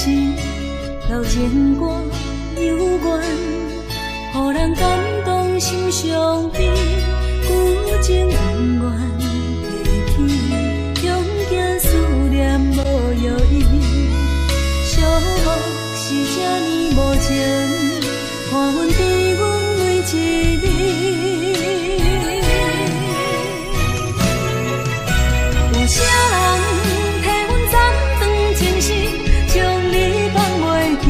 是老情歌幽怨，予人感动心伤悲，旧情永远提起，用行思念无药医，寂寞是这呢无情，看阮伫阮每一日。有啥人替阮斩断情丝，将你放袂记？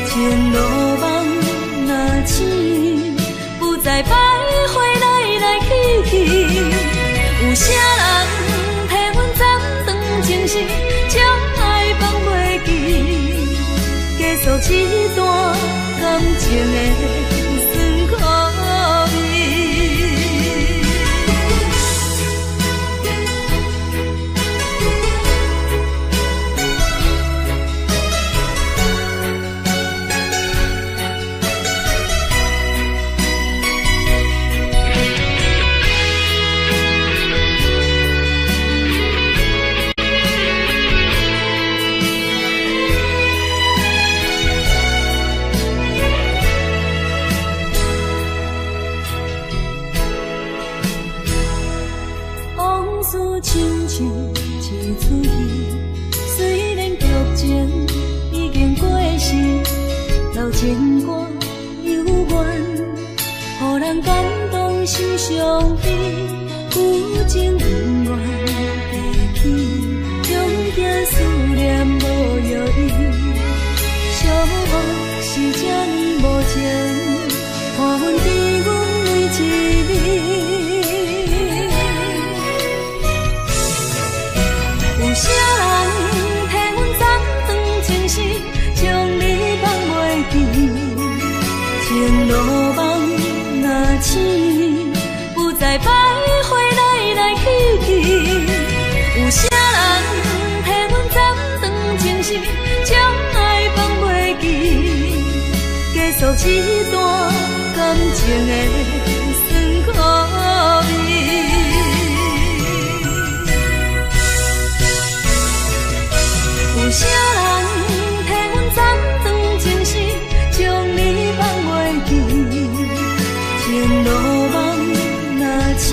前路梦若醒，不再徘徊来来去去。有啥人替阮斩断情丝，将爱放袂记？结束一段感情的酸苦味。亲像一出戏，虽然剧情已经过时，老情歌幽怨，予人感动心伤悲，旧情永远提起，用行思念无药医，寂寞是这呢无情，看阮伫阮每一日。有啥人替阮斩断情丝，将你放袂记？前路梦若醒，不再徘徊来来去去。有啥人替阮斩断情丝，将爱放袂记？结束一段感情的酸苦味。有啥人替阮斩断情丝，将你放袂记？前路梦若醒，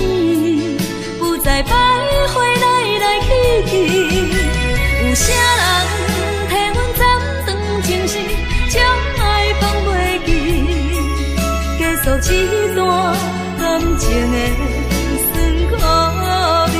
不再徘徊来来去去。有啥人替阮斩断情丝，将爱放袂记？结束一段感情的酸苦味。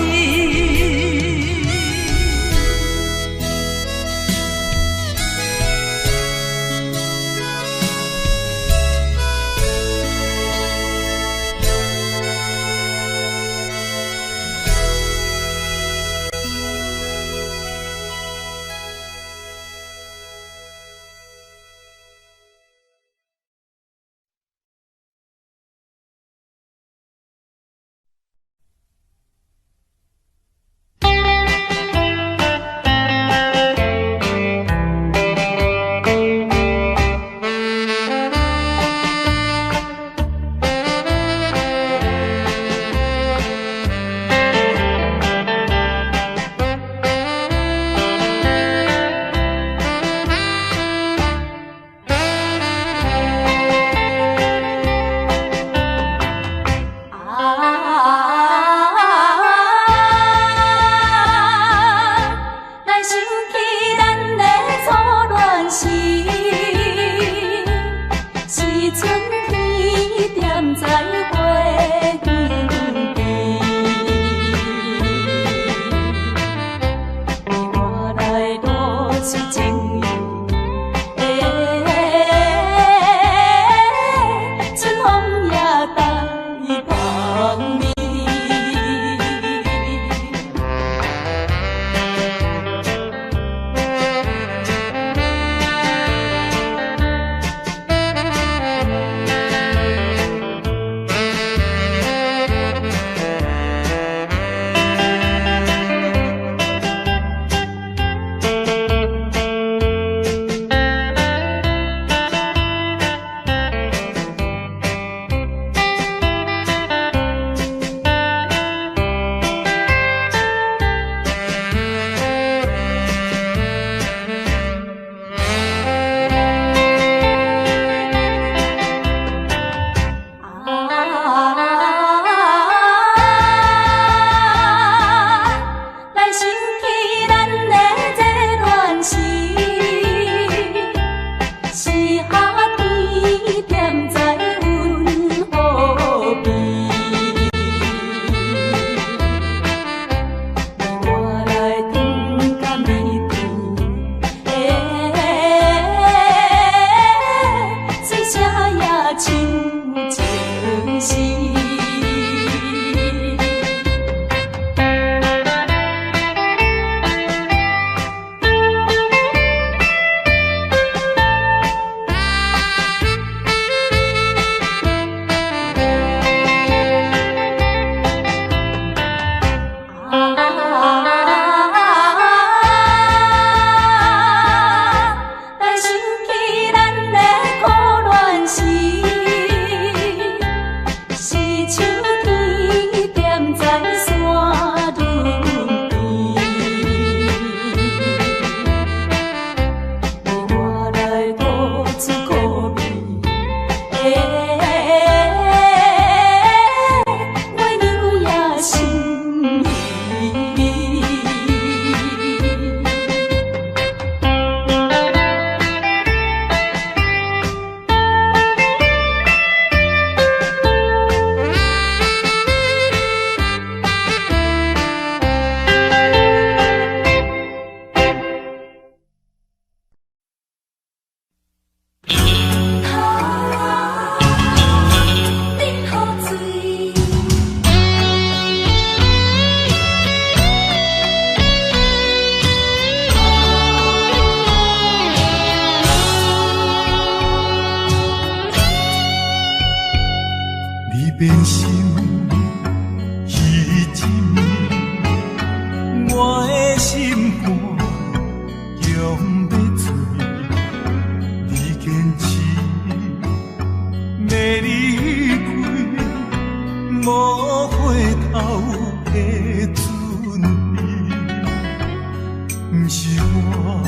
不是我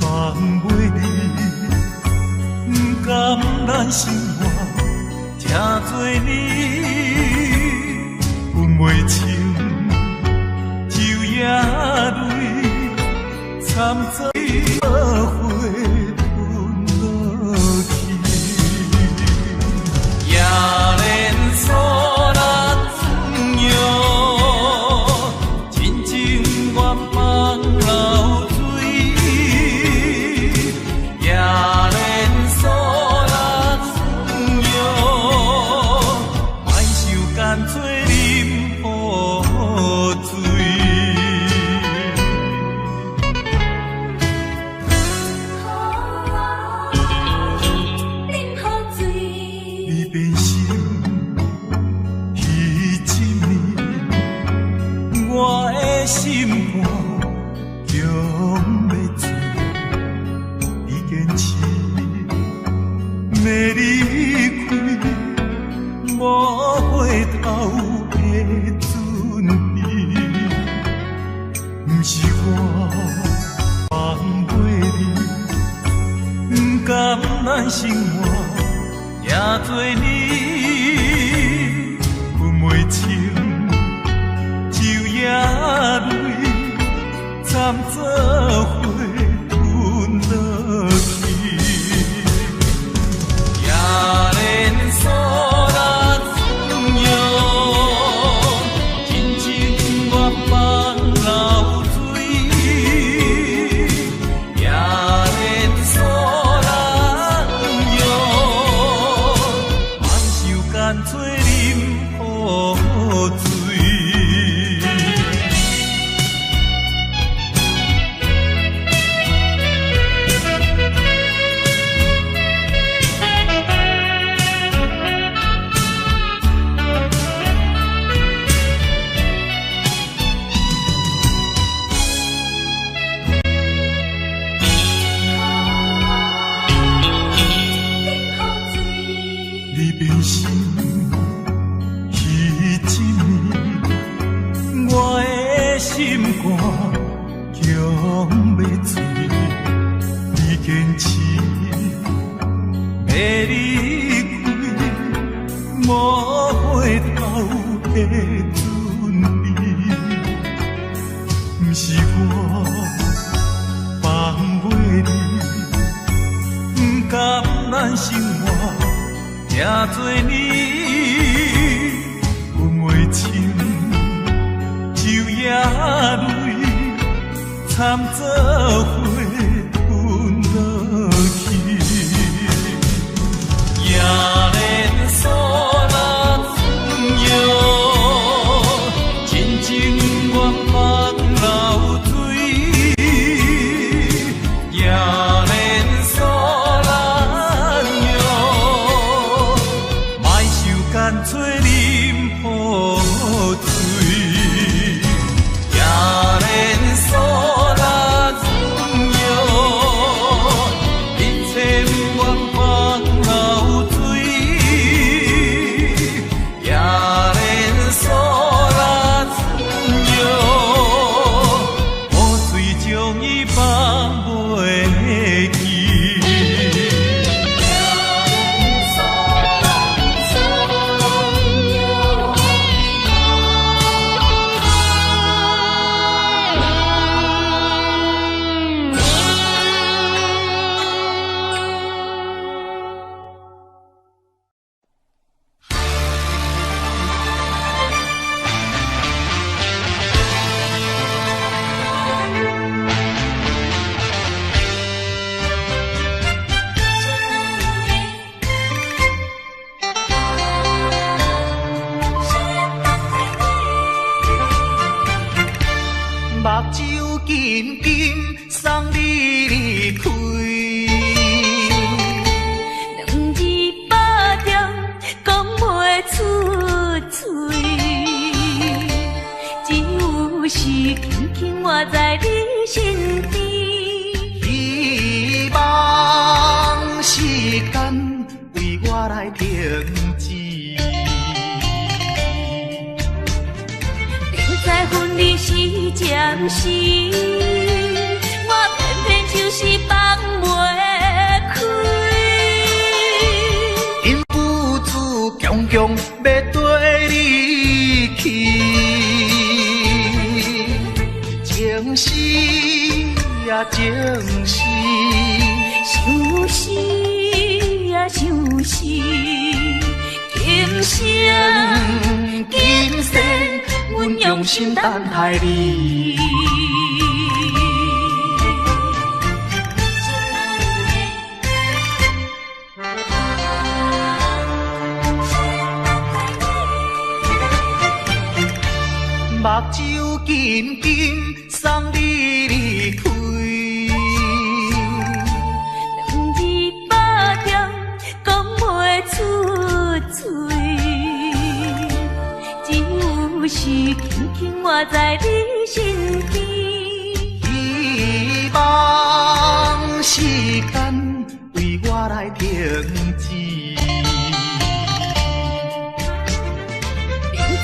放袂你，不甘咱生活这多年，分袂清昼夜泪，惨遭花吞落去，也连锁。咱生活也多年，分袂清昼夜泪，惨遭花吞落去，也连锁咱温柔，真情我放流水，也连锁。干脆饮雨水。你变心。心肝强要醉，你坚持要离开，无回头的准备。不是我放袂你，不甘咱生活这多年，分袂清。昼夜泪，惨遭花吞落去，也连锁咱温柔，真情我放流水，也连锁咱忧，莫受干脆饮雨水。目睭紧紧送你离开，两字百点讲袂出嘴，只有是轻轻活在你身边。希望时间为我来停止。在分离时渐时。啊情死，想死啊想死，今生今世，阮用心等待你。目睭紧紧送你离开，两字百点讲袂出嘴，只有是轻轻活在你身边。希望时间为我来停止。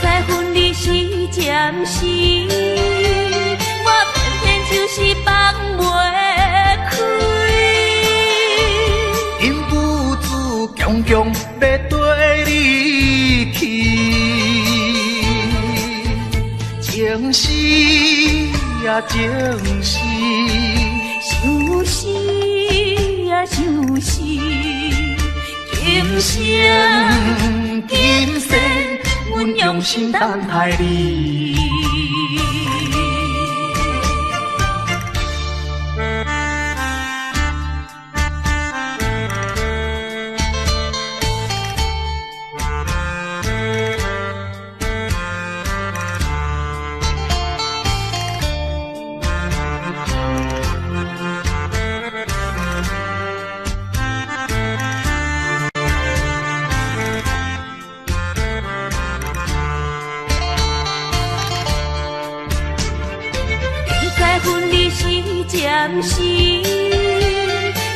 在分离时暂时，我偏偏就是放袂开。因父子强强要跟你去，情死啊情死，想死啊想死，今生今世，阮用心等待你。暂时，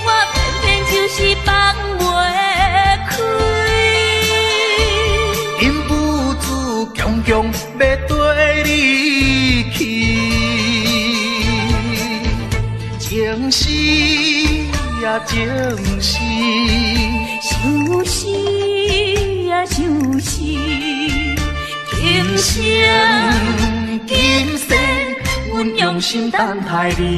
我偏偏就是放袂开。因父子强强要跟你去，情死啊情死，想死啊想死，今生今世，阮用心等待你。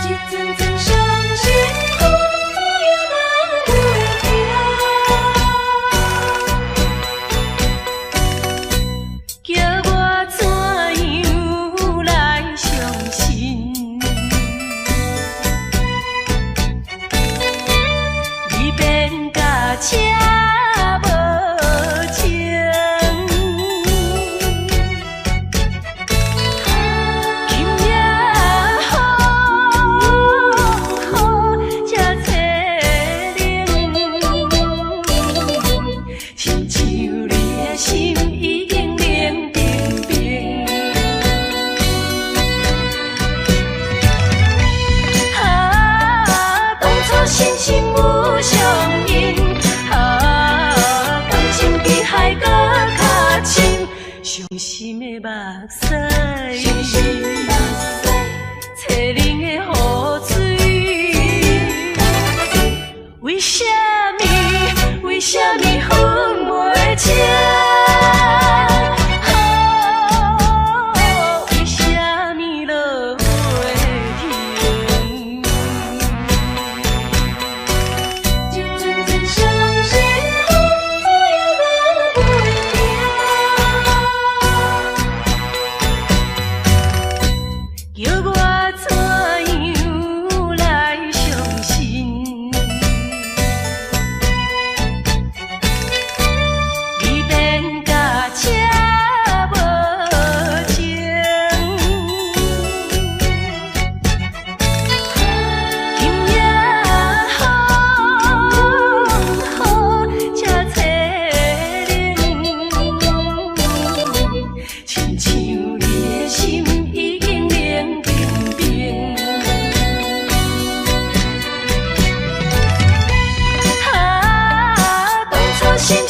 一阵阵伤心风左右来回听，叫我怎样来相信？你变甲车无情。心情无相应，感情比海搁较深，伤心的目屎，淬冷的雨水，为什么为什么分袂清？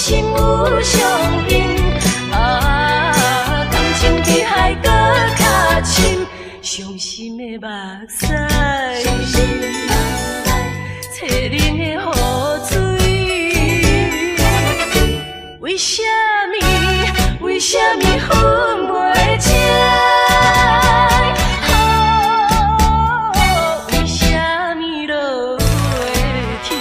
心有相应。啊，感情比海搁较深，伤心的目屎，淬冷的雨水。为什么？为什么分袂清？为什么落袂停？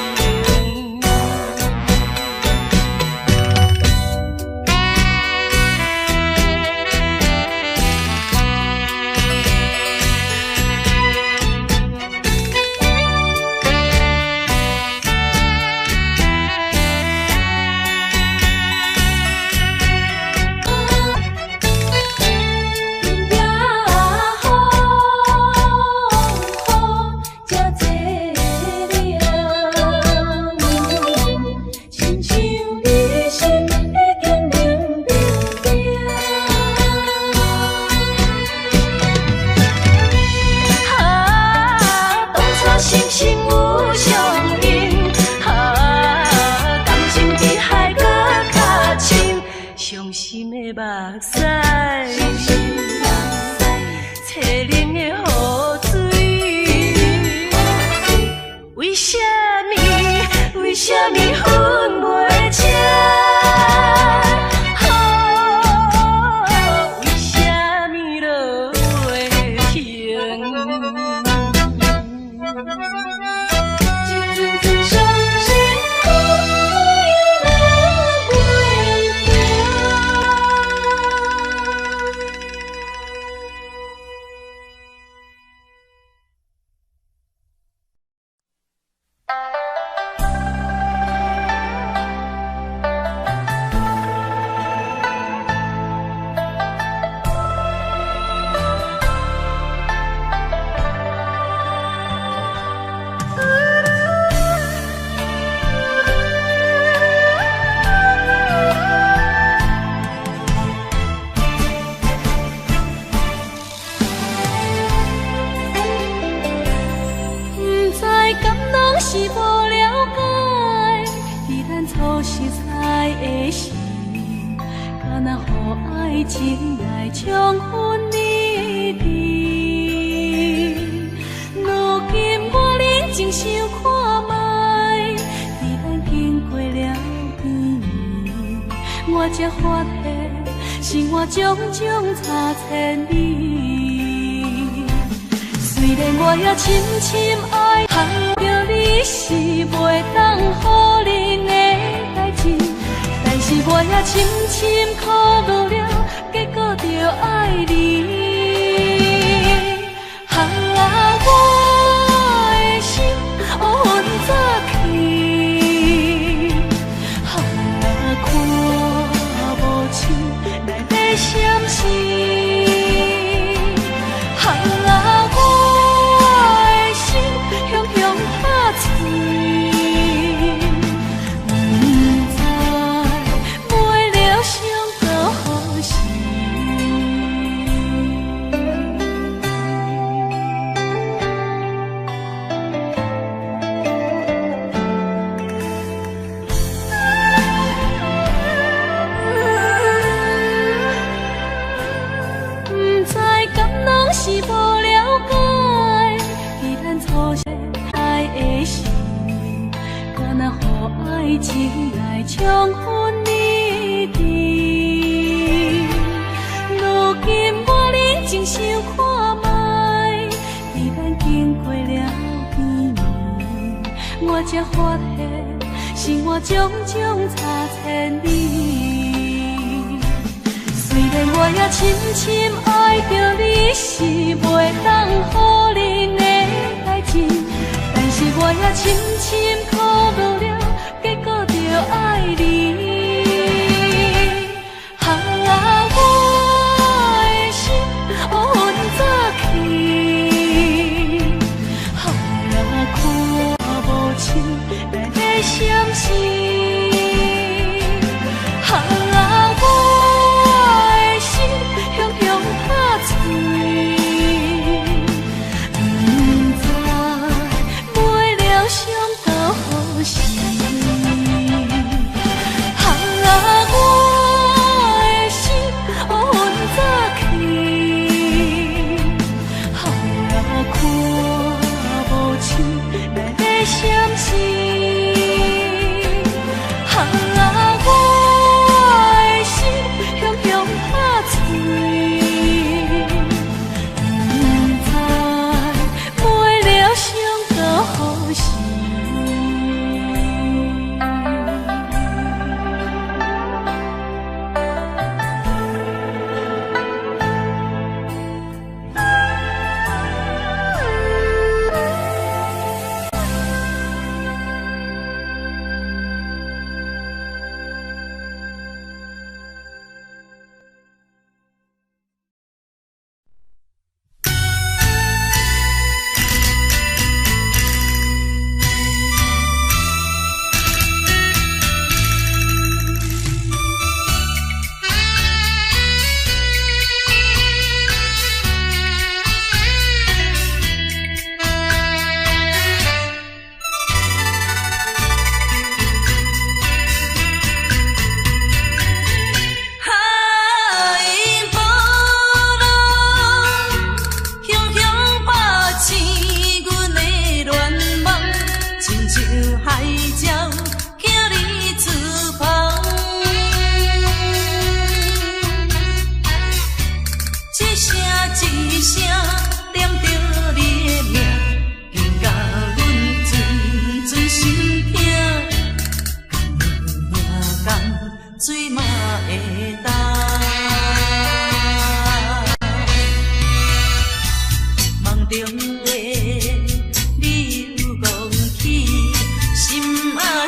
伤心的目屎，淬冷的雨水。为什么？为什么分袂清？为什么落袂停？是无了解，伫咱初识彩的时，敢若予爱情来冲昏你智。如今我认真想看卖，伫咱经过了几年，我才发现生活种种差千里。虽然我也深深爱着你是袂当予人的代志，但是我也深深苦恼了，结果着爱你。我的心黑早起，看无像来在闪烁。是无了解，伫咱初识爱的时，敢若予爱情来冲昏你智。如今我认真想看卖，伫咱经过了几年，我才发现生活种种差千里。虽然我也深深爱着你是袂当予人的代志，但是我也深深苦恼了，结果着爱你。我的心黑早起，看无像来在闪烁。中的你又讲起，心爱。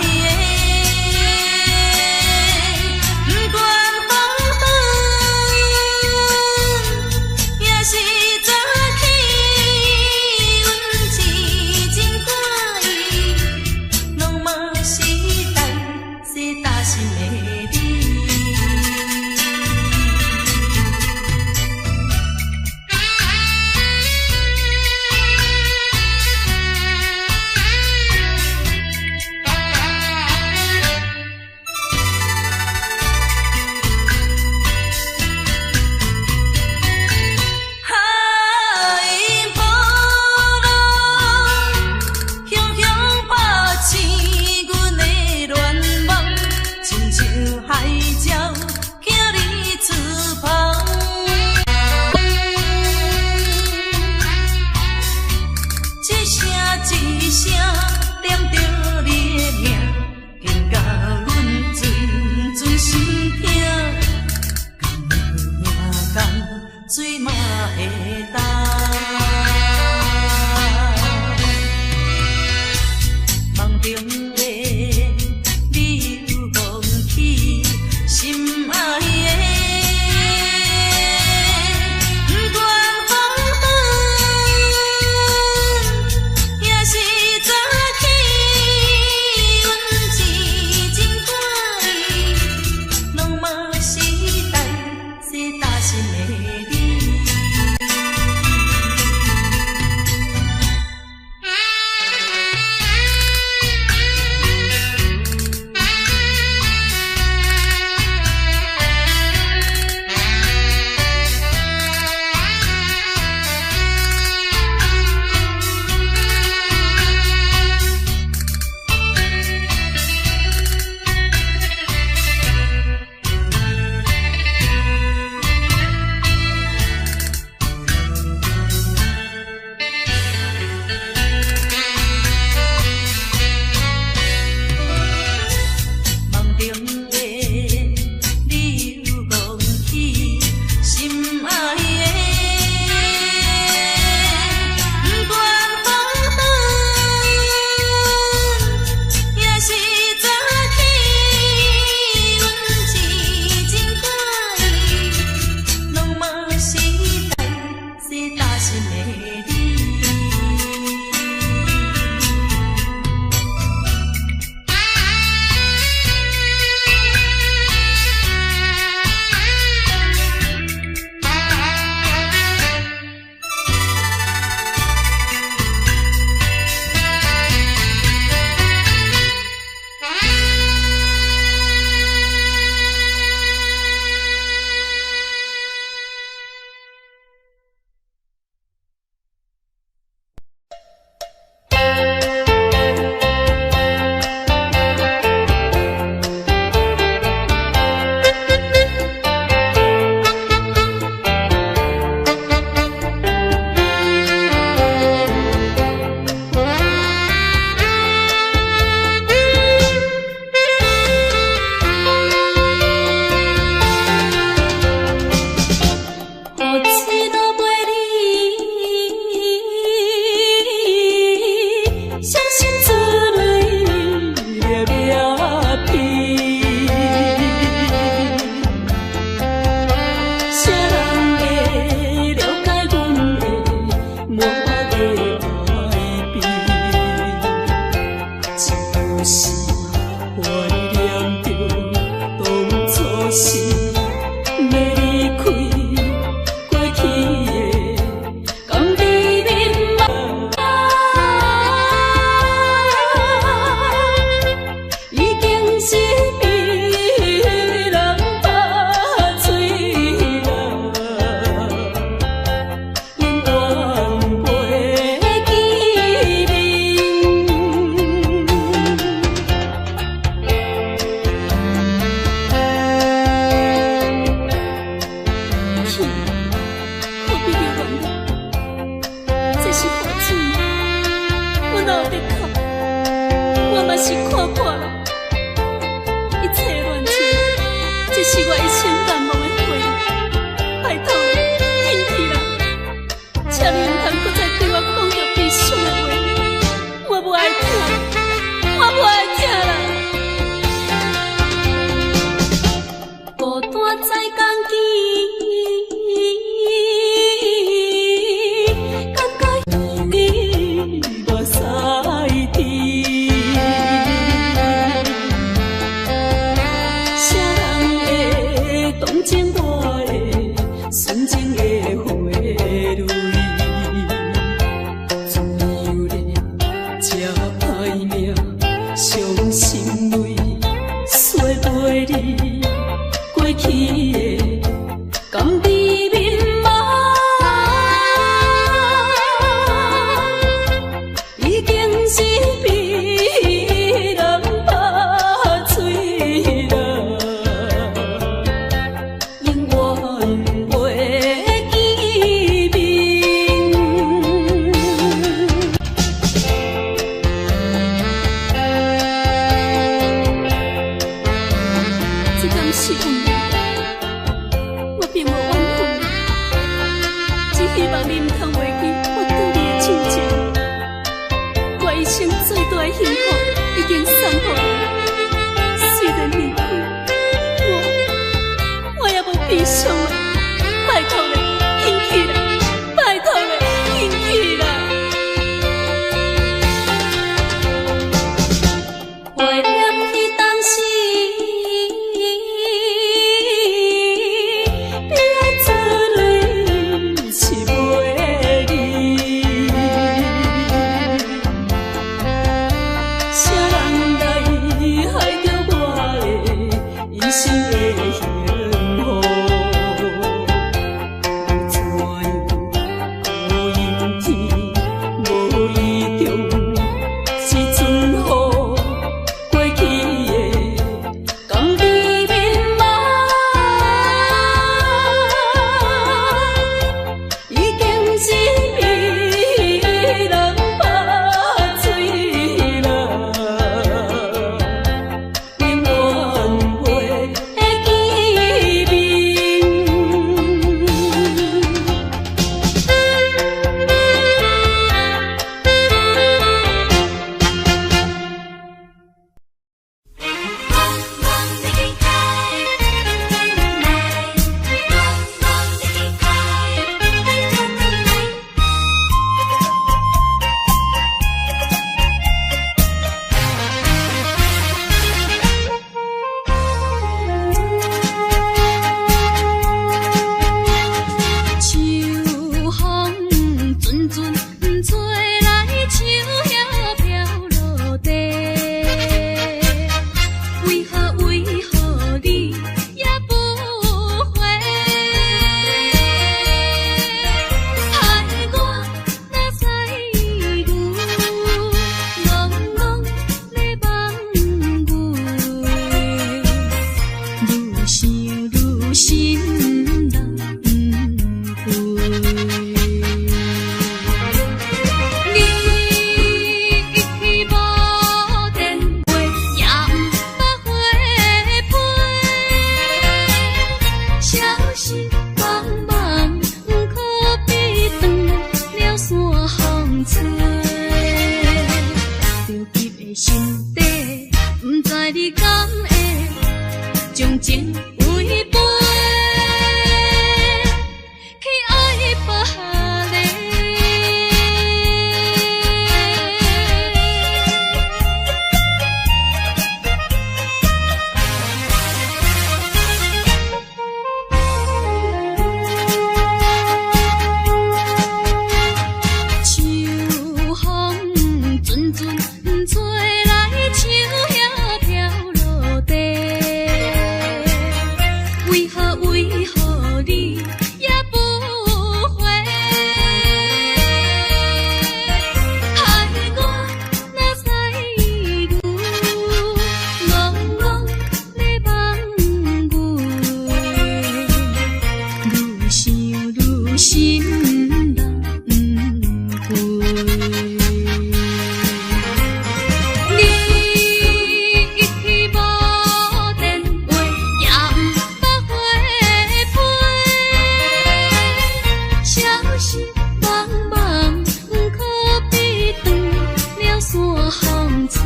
风吹，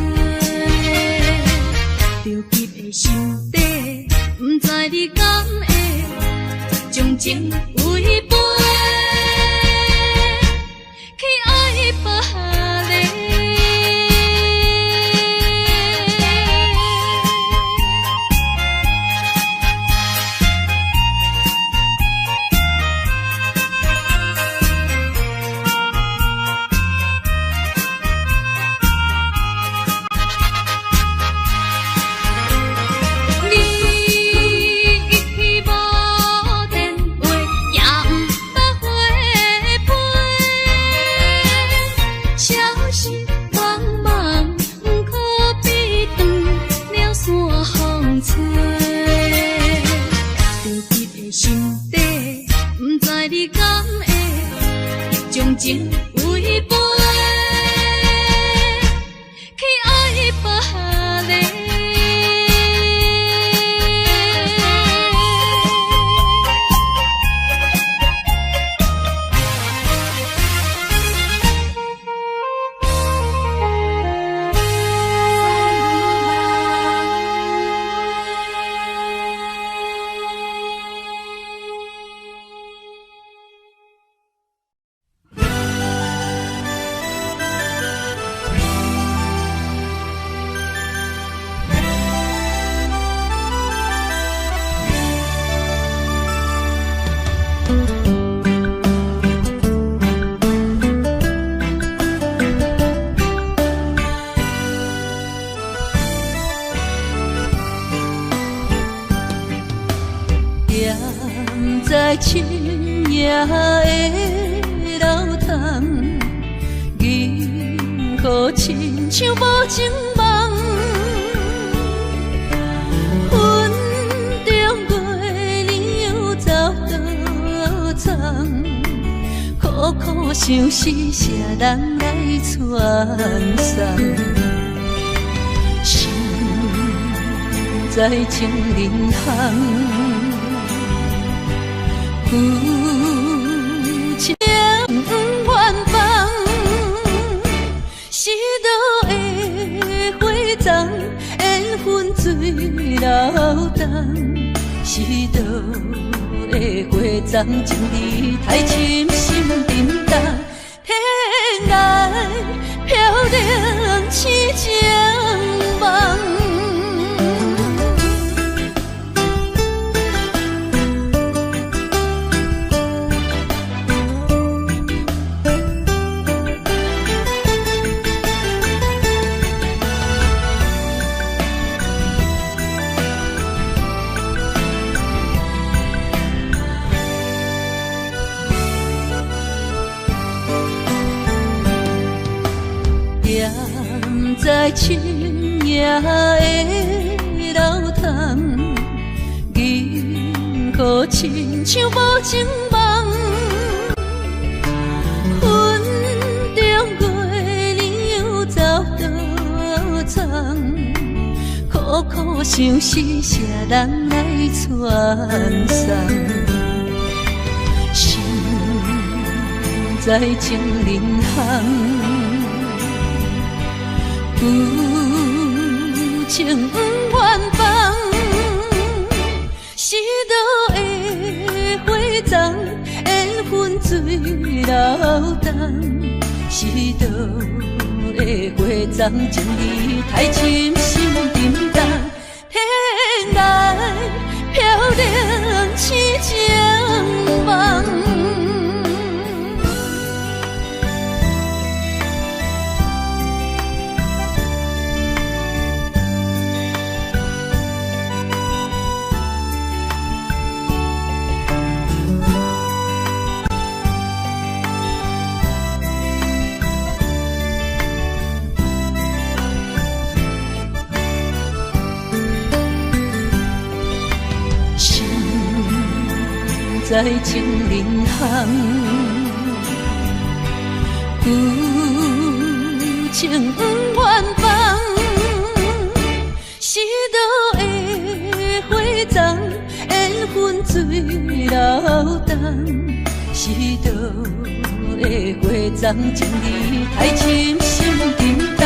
着急的心底，不知你敢会将情违背，去爱别个。情违背，去爱别个。在深夜的楼窗，银河亲像无情梦，云中月亮走倒藏，苦苦相思谁人来传送？心在情人行。有情远方，是倒的花丛，缘分水流动。是倒的花丛，情意太深，心沉重。天涯飘零痴情梦。在深夜的楼窗，银河亲像无情梦，云中月亮走倒藏，苦苦相思谁人来传送？心在情人行。有情远方，是倒的花丛，缘分水流动。是倒的花丛，情意太深，心沉重。天涯飘零痴情梦。在情人行，有情远方，是倒的花丛，缘分水流动。是倒的花丛，情意太深，心沉重。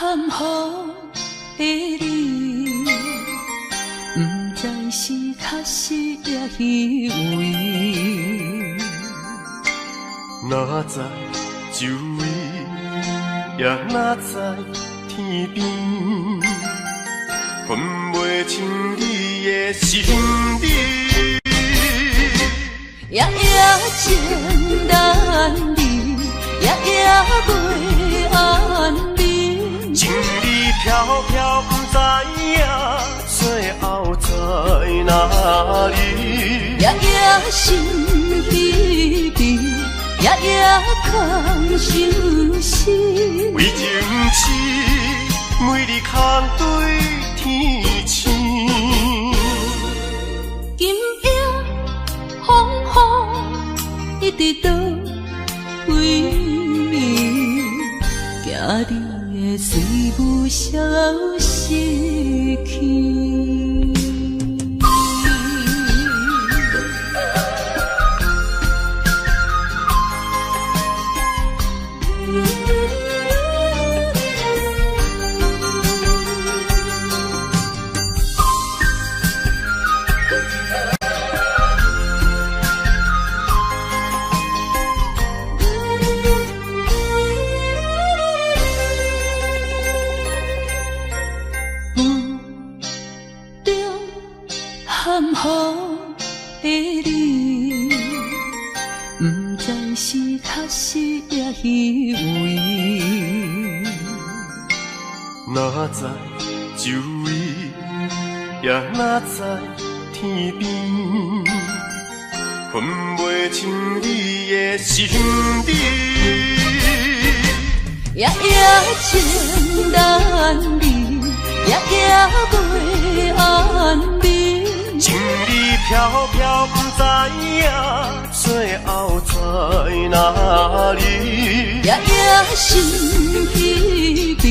含糊的你，不知是确实也虚伪。哪知周围，也哪知天边，分袂清你的心理。夜夜情难离，夜夜袂安眠。情理飘飘，不知影最后在哪里。夜夜心稀微，夜夜空相思。为情痴，每日空对天星。今夜风雨一直到为暝，惊你的随无消失去。含糊的你，不知是确实也虚伪。哪知周围，也哪知天边，分袂清你的心理。夜夜情难离，夜夜袂安眠。情理飘飘，不知影最后在哪里。夜夜心稀微，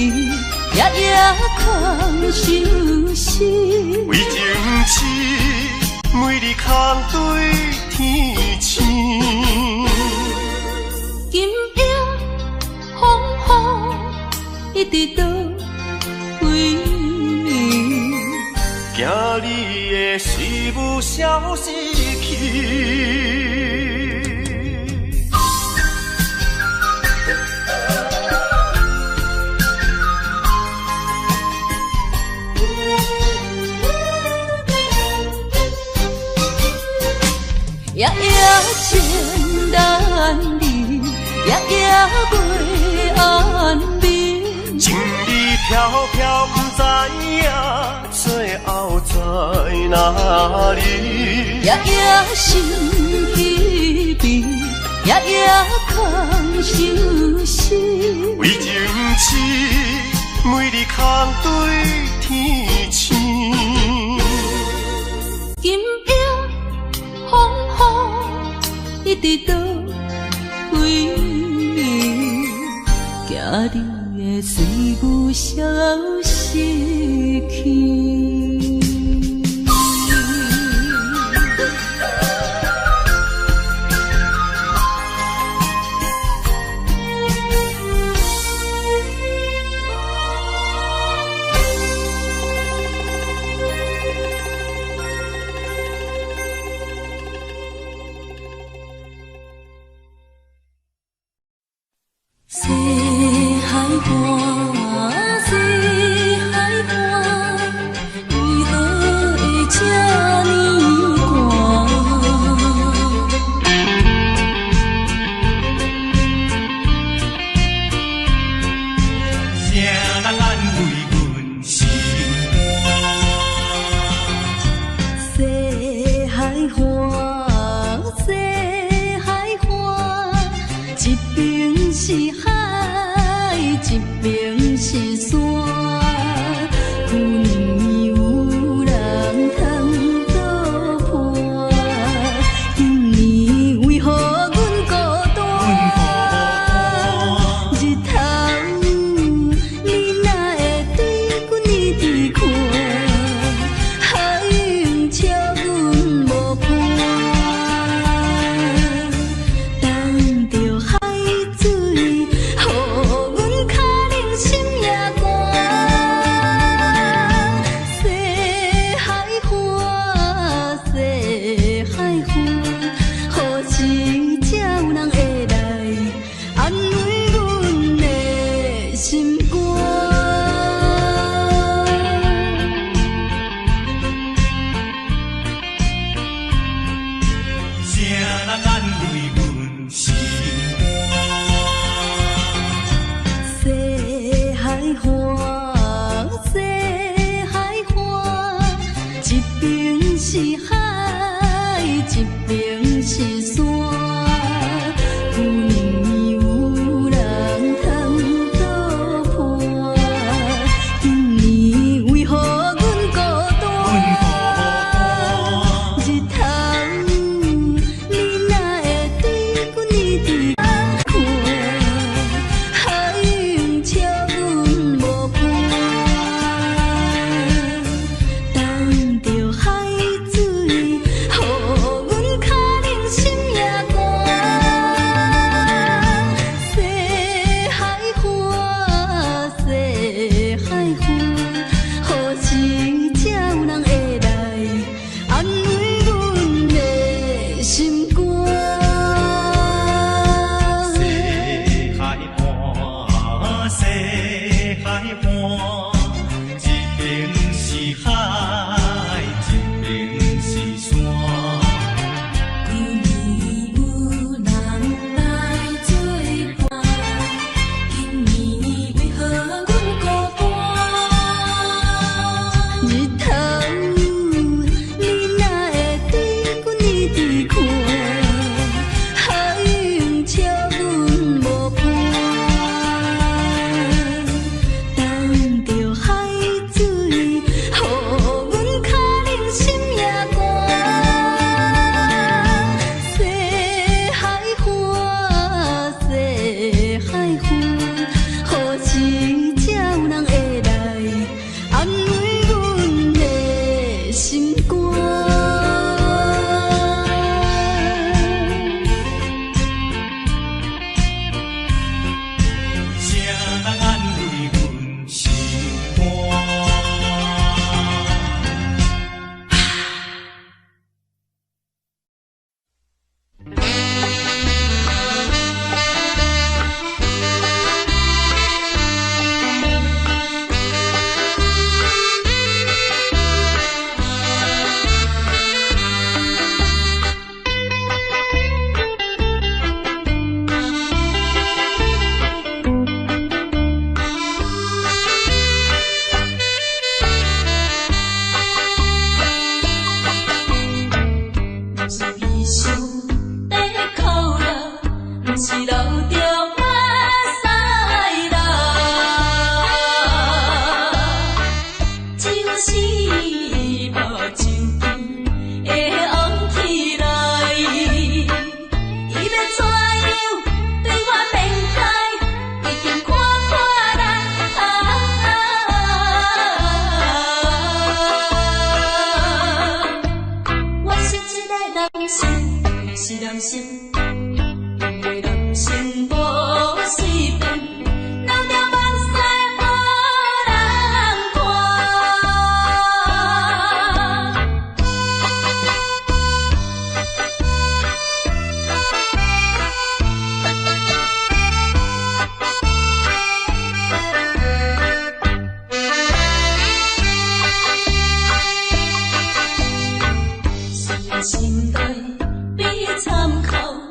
夜夜空相思。为情痴，每日空对天星。今夜风雨一直到为暝，惊你的随无消失去。夜夜情难离，夜夜袂安眠。情理飘飘，不知影最后在哪里。夜夜心稀微，夜夜空相思。为情痴，每日空对天星。今夜风雨一直到为暝，惊你的随无消失去。西海岸，西海岸，为何会这呢寒？谁人安慰阮心西海岸，西海岸，一边是海，一边是山。旧年有人通作伴，今年为何阮孤单？日头你心肝。谁人安慰阮心肝？西海花，西海花，一边是海，一边是山。有年有人通作伴，今年为何阮孤单？日头，你哪会对阮一直看？海涌笑阮无伴，等着海水，予阮脚冷心也寒。西海花，西海花，何时才有人会来安慰阮的心肝？西海岸，西海岸，一边是海，一边是山。有年有人来作伴，今年为何阮孤单？日头，你哪会对阮一直看？海涌笑阮无伴，等着海水，予阮脚冷心也寒。西海花，西海花，何时才有人会来安慰阮的心肝？谁人安慰阮心肝？若是悲伤在哭了，毋是流着眼屎啦，就是目睭会红起来。伊要怎样对我面开，已经看破人。我是一个人生，不是人生，因为人生无随便，流着目屎予人看。是心内比参考。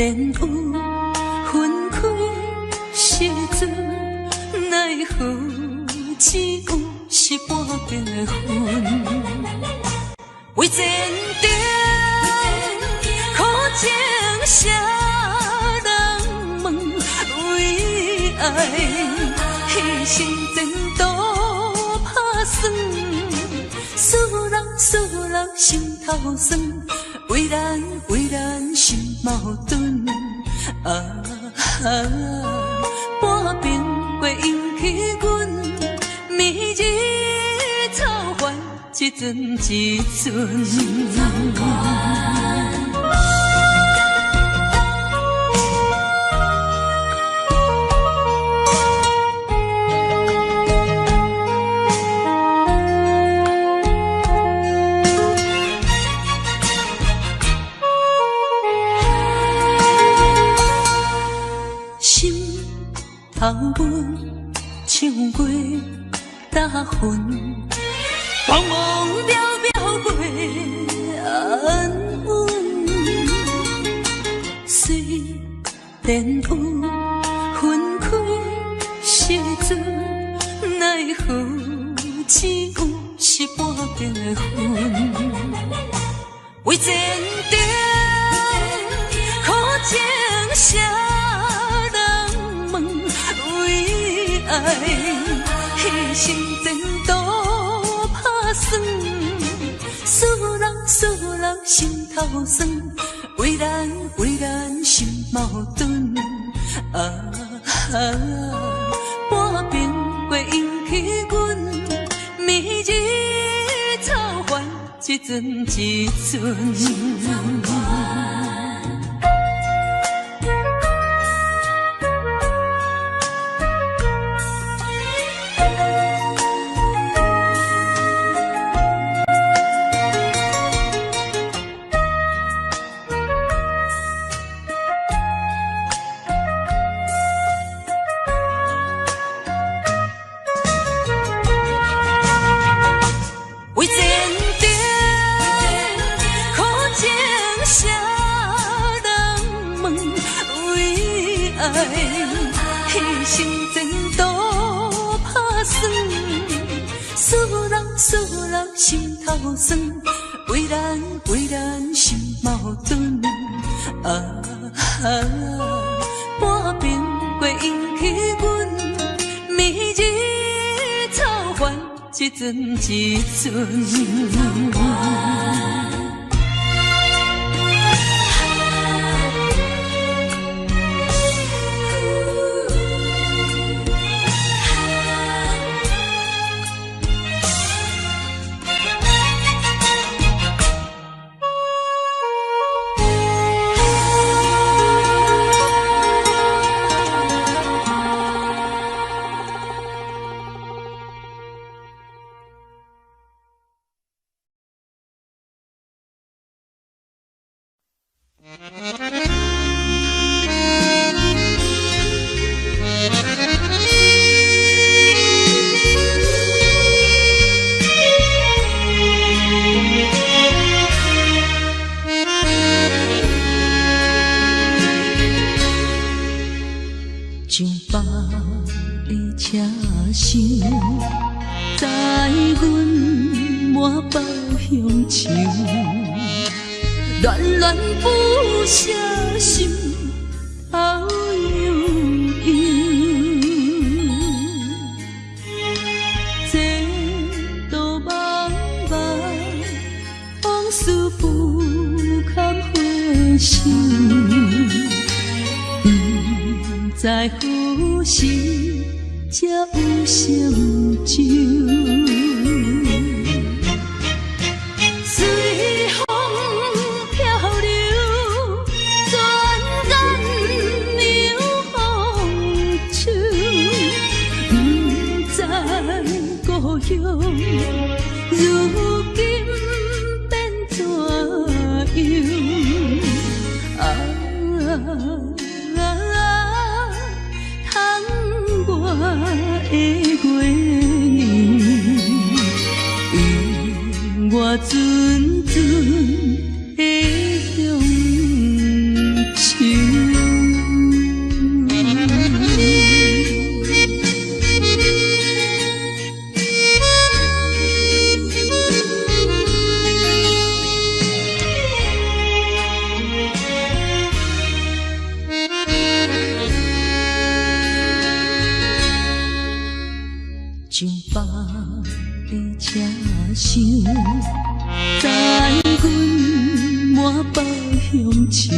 电有分开时阵，奈何只有是半边的云。为前程苦情谁人问？为爱牺牲前途打算，使人心头酸。为咱心矛盾，半边过引起阮暝日草原一阵一阵。头阮唱过大云，茫茫渺渺过安稳。虽然有分开时阵，奈何只有是半边的云。为前程苦情谁爱牺牲前途打算，使人心头酸。为咱心矛盾，半边过引起阮暝日草原一阵一阵。牺牲前途打算，使人心头酸。为咱心矛盾，半边过引起阮暝日草原一阵一阵。上百个车声，载阮满北乡愁，恋恋不舍心头悠悠。这道茫茫往事不堪回首。在何时才有成就？随风漂流，转眼流风手。不知故乡如今变怎样？的月圆，我阵阵的乡愁。树，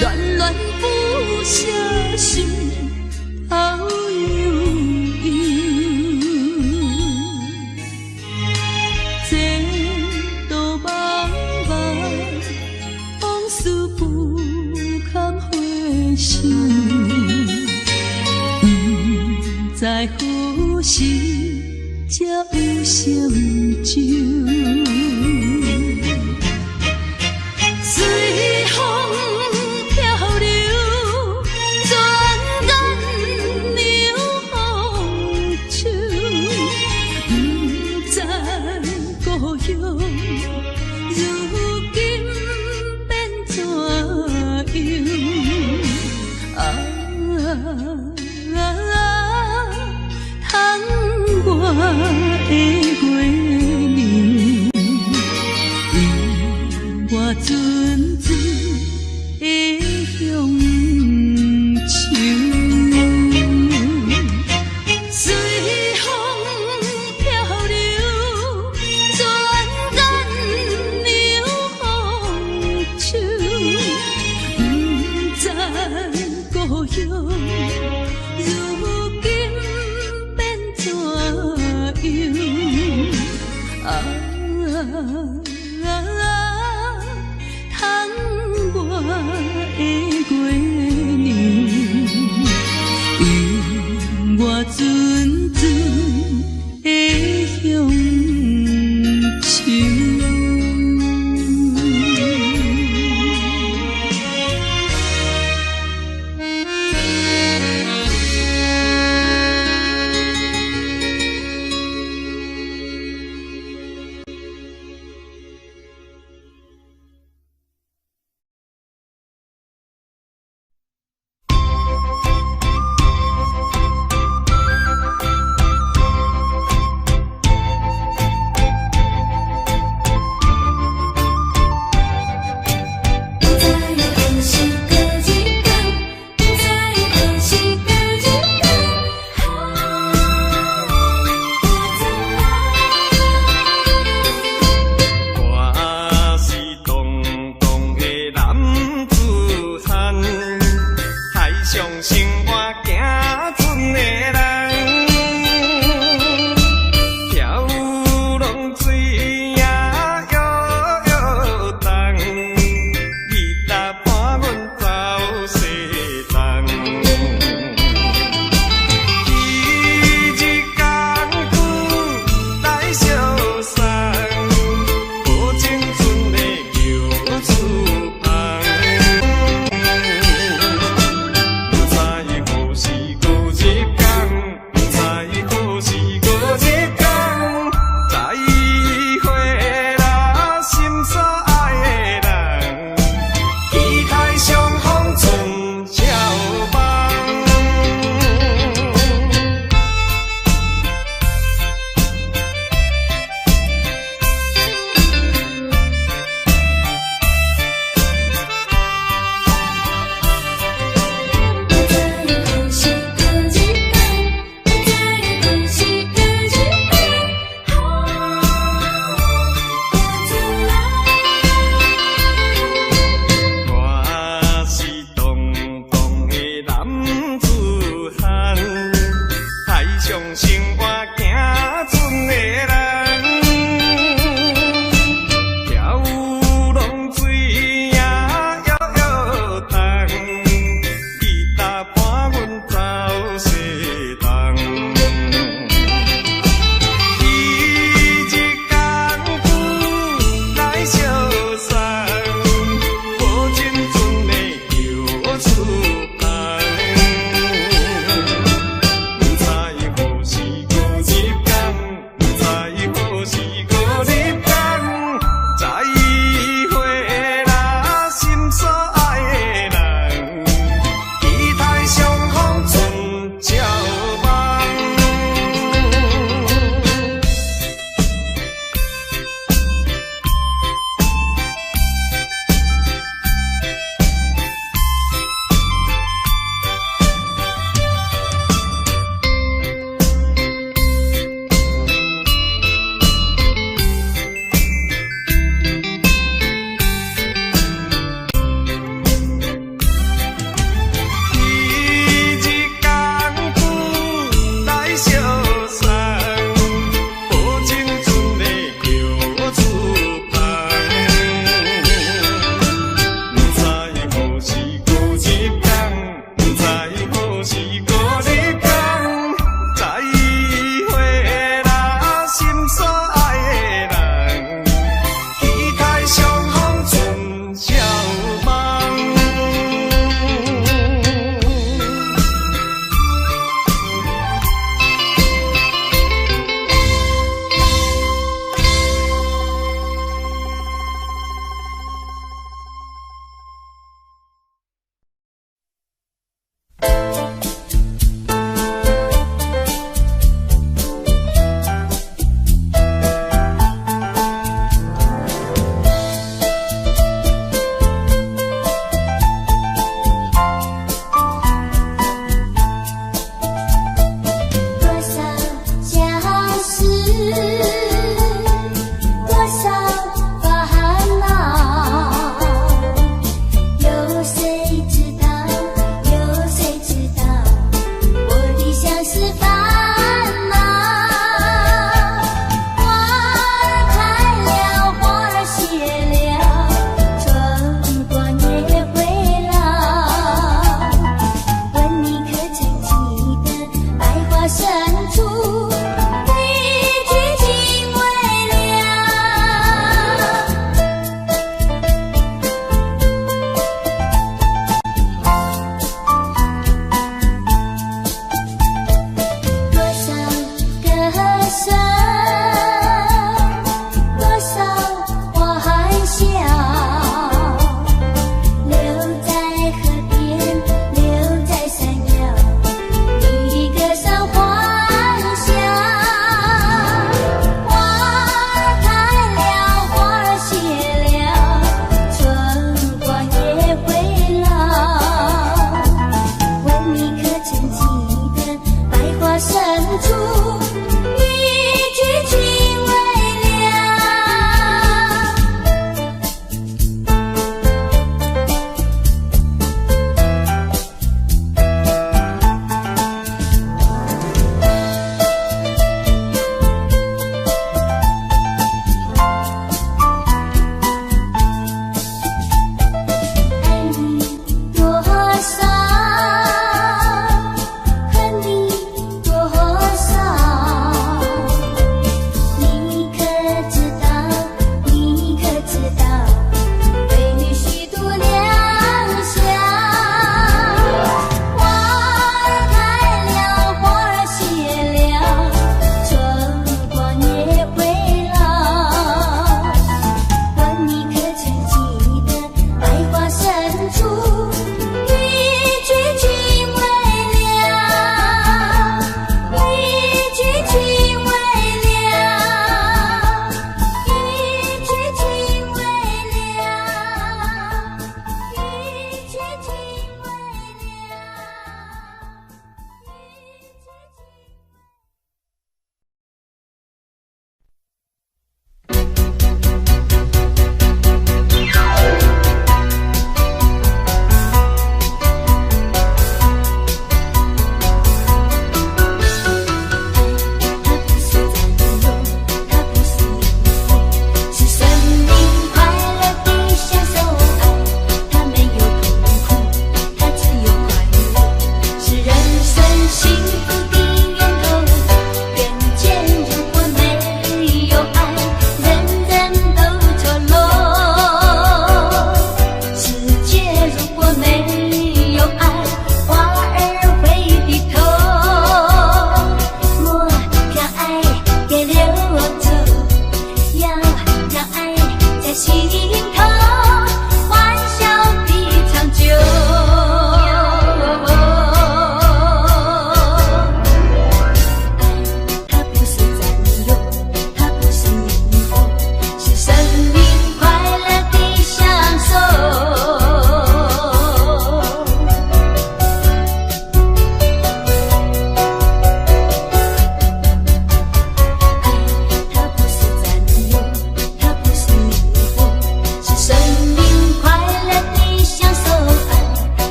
恋恋不舍心头悠悠。这道茫茫往事不堪回首，不知何时才有成就。随风漂流，转眼流风手，不知故乡如今变怎样？窗外的月亮，引我阵阵的乡愁。随风漂流，转眼流风手，不知故乡如今变怎样？窗外的月亮，引我阵阵的乡愁。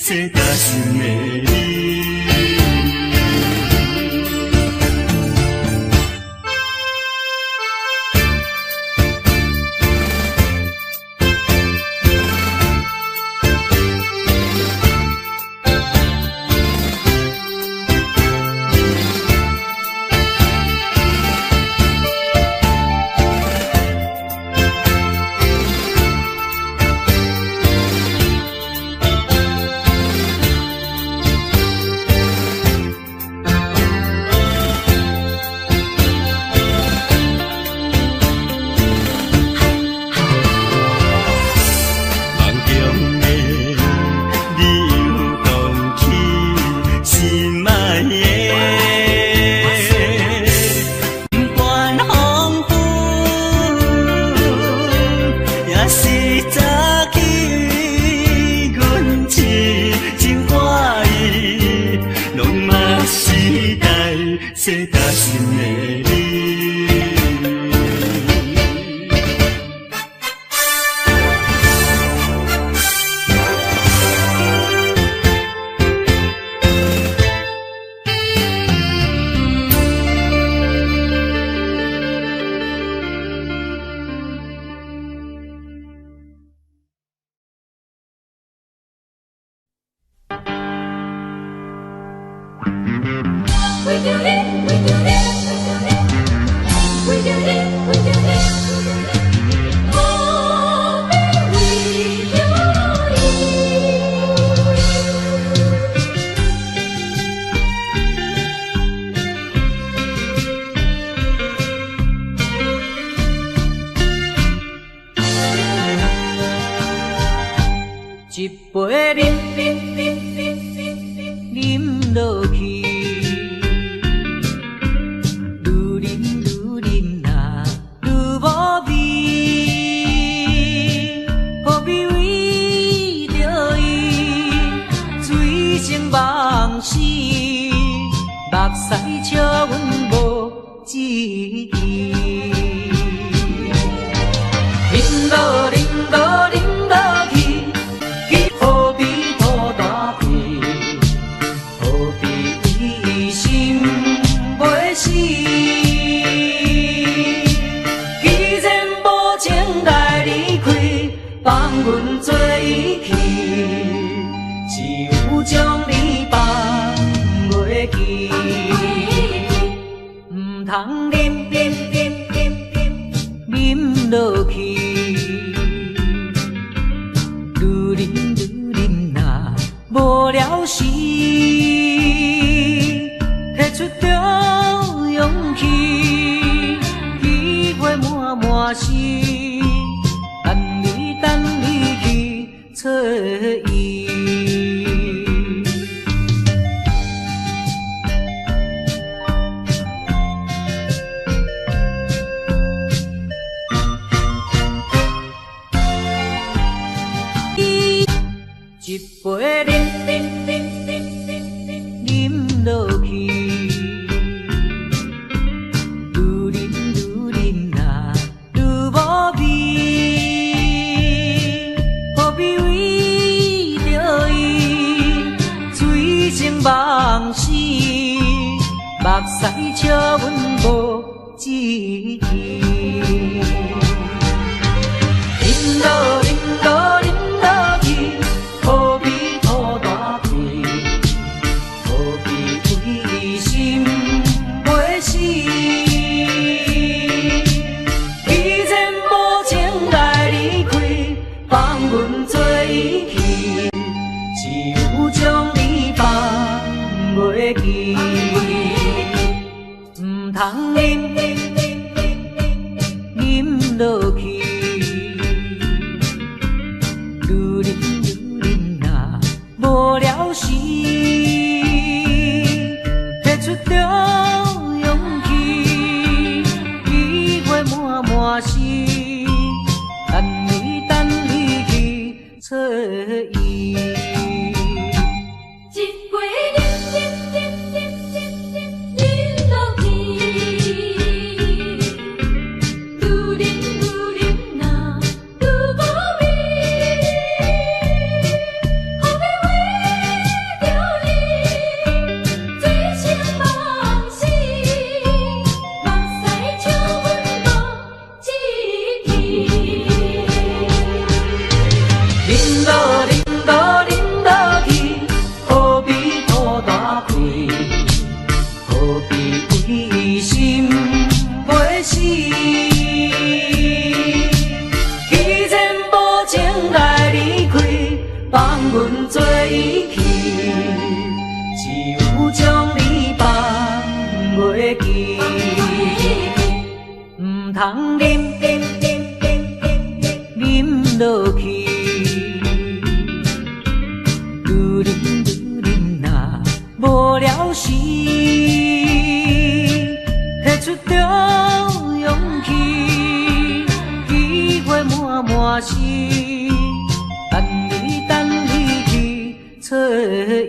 世大心的你。世大心的你，一杯饮落去，愈饮啊愈无味，何必为着伊醉生梦死，目屎笑阮无志气，饮落去。何必抱大皮？何必为心袂死？既然无情来离开，放阮做伊去，只有将你放袂记。唔通饮落去。无聊时，摕出着勇气，机会满是，等你去找伊。一杯饮落去，愈饮啊愈无味，何必为着伊醉生梦死，目屎笑阮无志气，饮落去。何必抱大皮？何必为心袂死？既然无情来离开，放阮做伊去，只有将你放袂记。唔通饮落去。无聊时，摕出着勇气，机会满是，等你去找伊。一杯饮落去，回去，只有将你放袂记，唔通啉落去，愈啉若无了时，拿出着勇气，机会满是，等你去找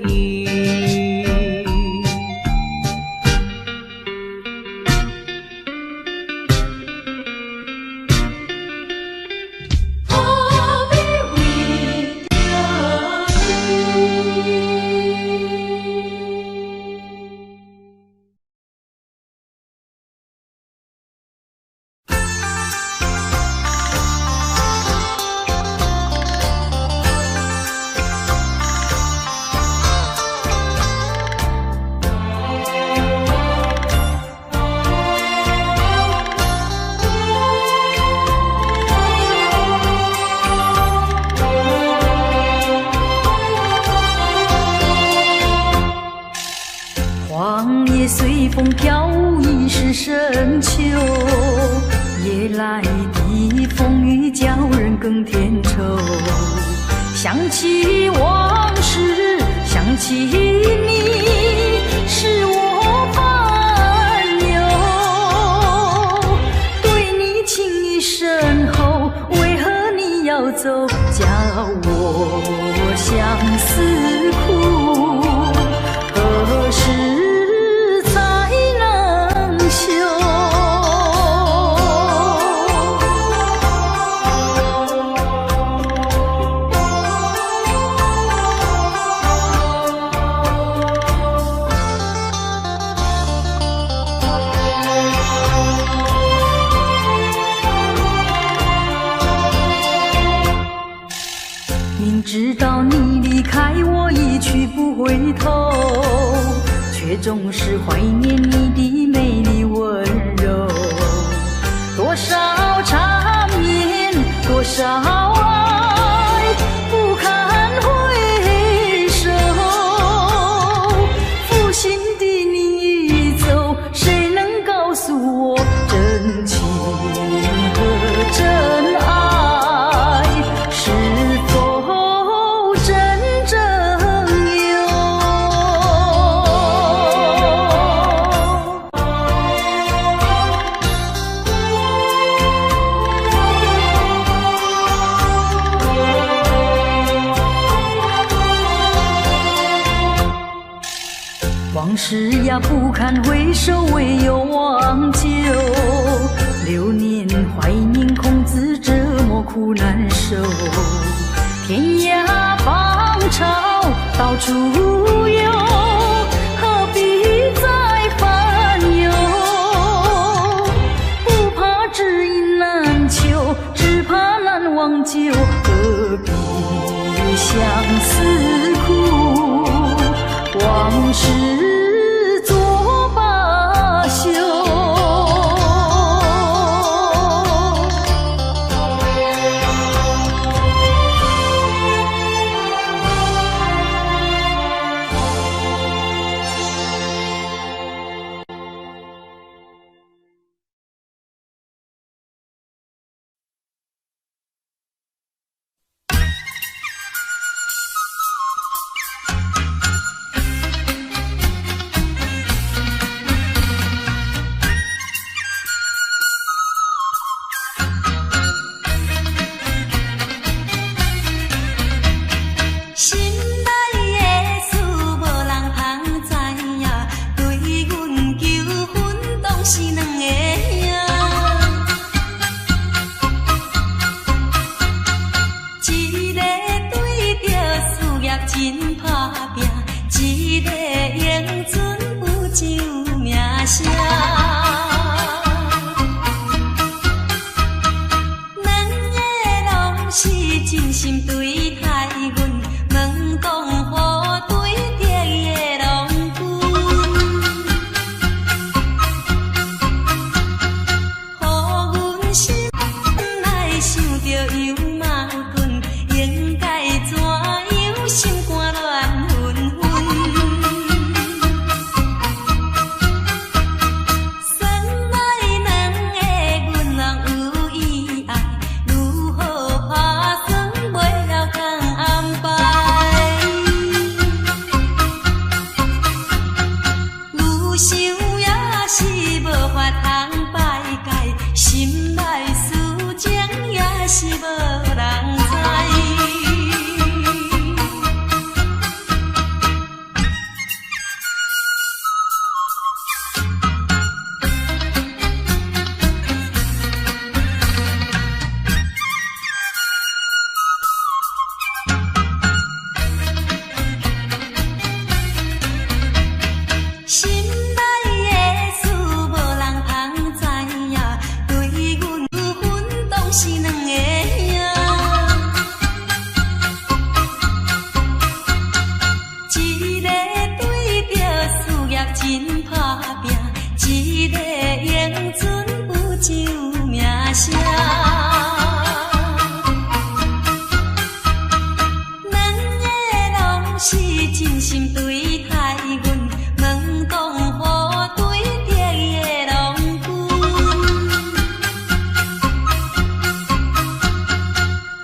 伊。黄叶随风飘，已是深秋。夜来的风雨叫人更添愁。想起往事，想起你，使我烦忧。对你情意深厚，为何你要走？叫我相思苦，何时才能休？明知道你离开我一去不回头，却总是怀念你的美丽温柔。多少缠绵，多少爱，不堪回首。负心的你已走，谁能告诉我真情和真爱是否真正有？往事呀不堪回首，唯有忘旧。流年怀念，空自折磨苦难受。天涯芳草到处有，何必再烦忧？不怕知音难求，只怕难忘旧。何必相思苦？往事作罢休。紧打拼，一个英俊有上名声。两个拢是真心对待阮，问讲好对敌的郎君，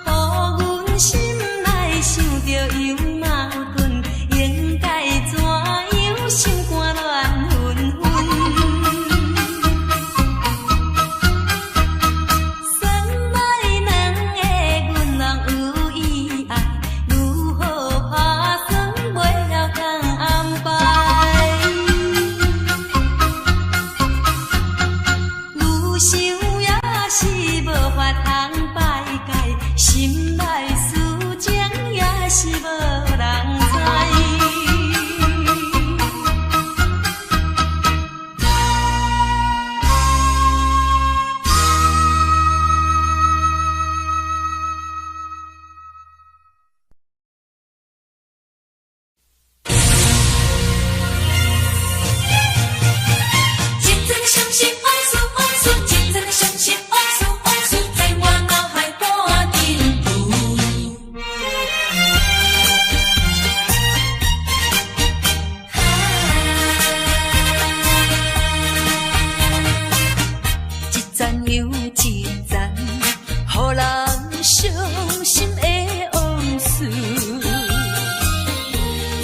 予阮心内想着有矛盾，应该怎样心肝乱纷纷。算来两个阮人有意爱，如何打算袂了通安排？愈想也是无法通排解，心内思情也是无人知。真正相信往事，往事，真正相信往事，往事，在我脑海半阵浮。一站又一站，予人伤心的往事，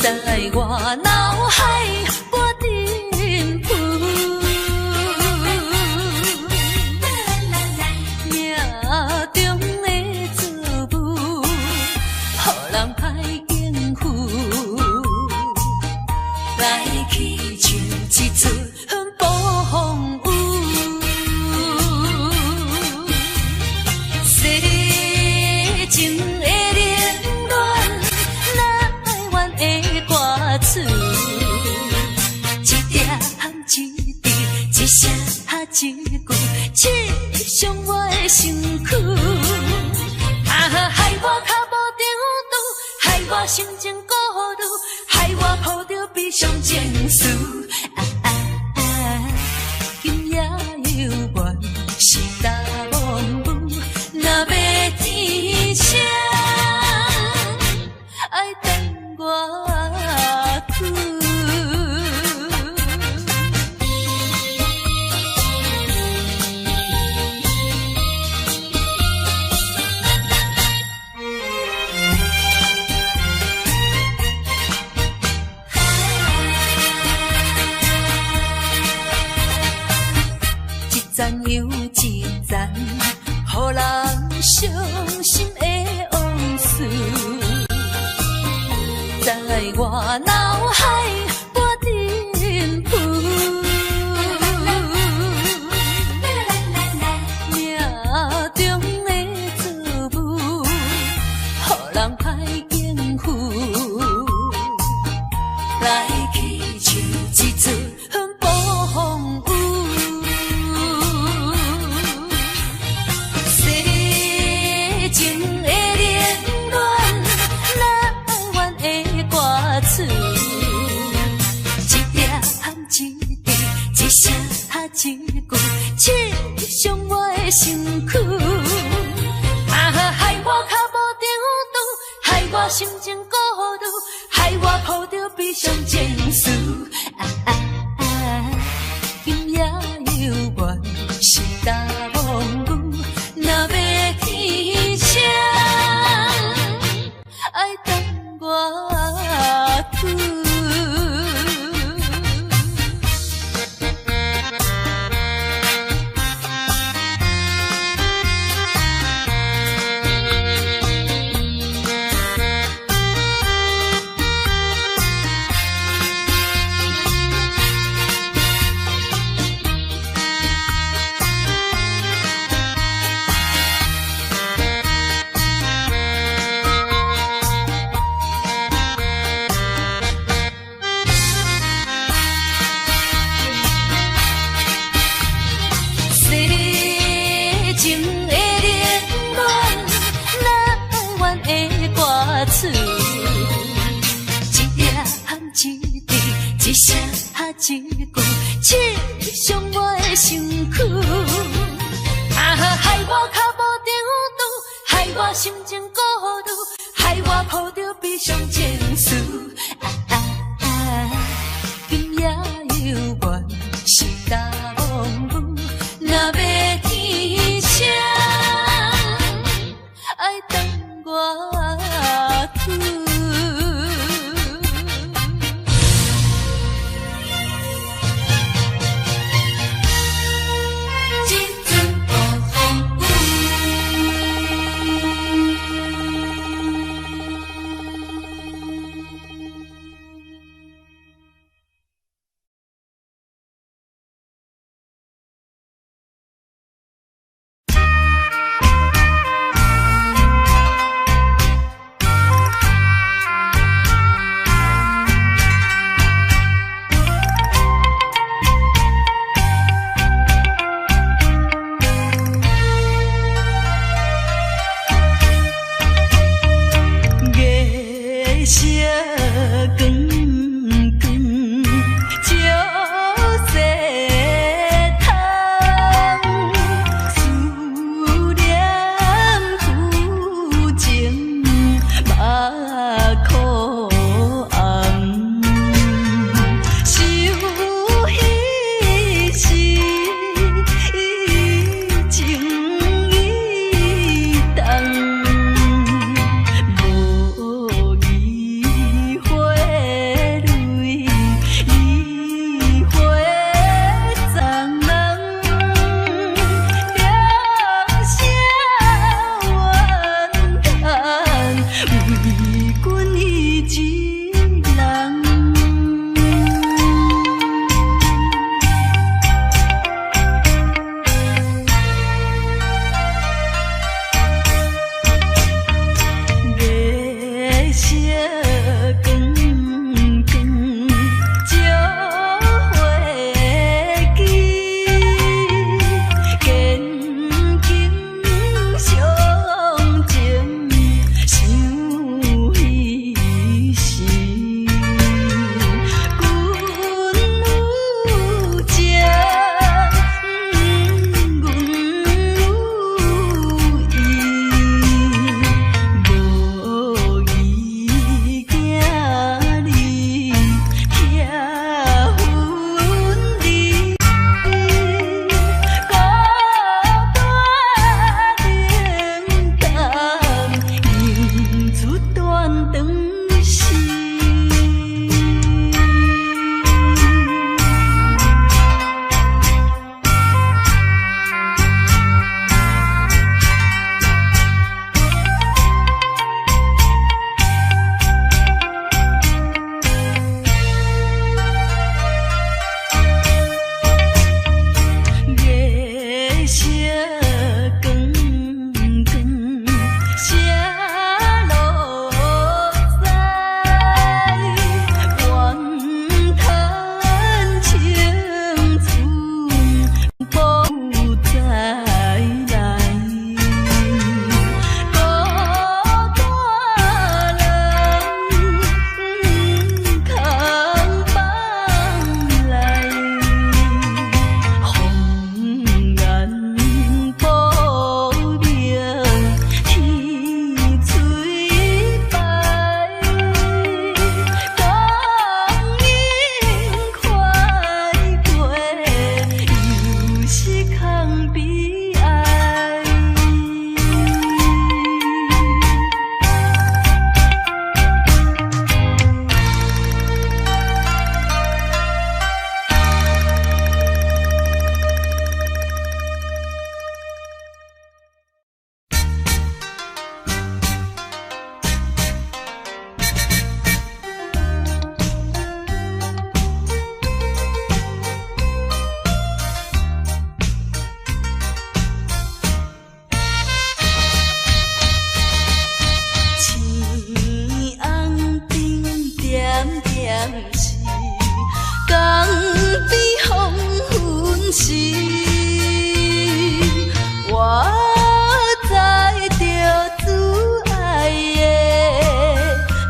在我脑海半阵浮。命中的错误，予人歹应付，来去像一出暴风雨。世情的冷暖，哪会怨的歌词？一点一滴，一声一句，刺伤我的身躯。害我脚无定路，害我心情孤独，害我抱着悲伤情绪。今夜犹原是大梦雾，若要天晴，爱等我去。一站又一站，予人伤心的往事，在我脑海半阵浮。命中的错误，予人歹应付，来去像一出暴风雨。世情的冷暖，哪会怨的歌词？一点一滴，一声一句，刺伤我的身躯。害我脚无定路，害我心情孤独，害我抱着悲伤情绪。今夜犹原是大梦雾，若要天晴，爱等我去。一句，刺伤我的身躯。害我脚无着路，害我心情孤独，害我抱着悲伤情绪。今夜犹原是大风雨，若要天晴，爱等我去。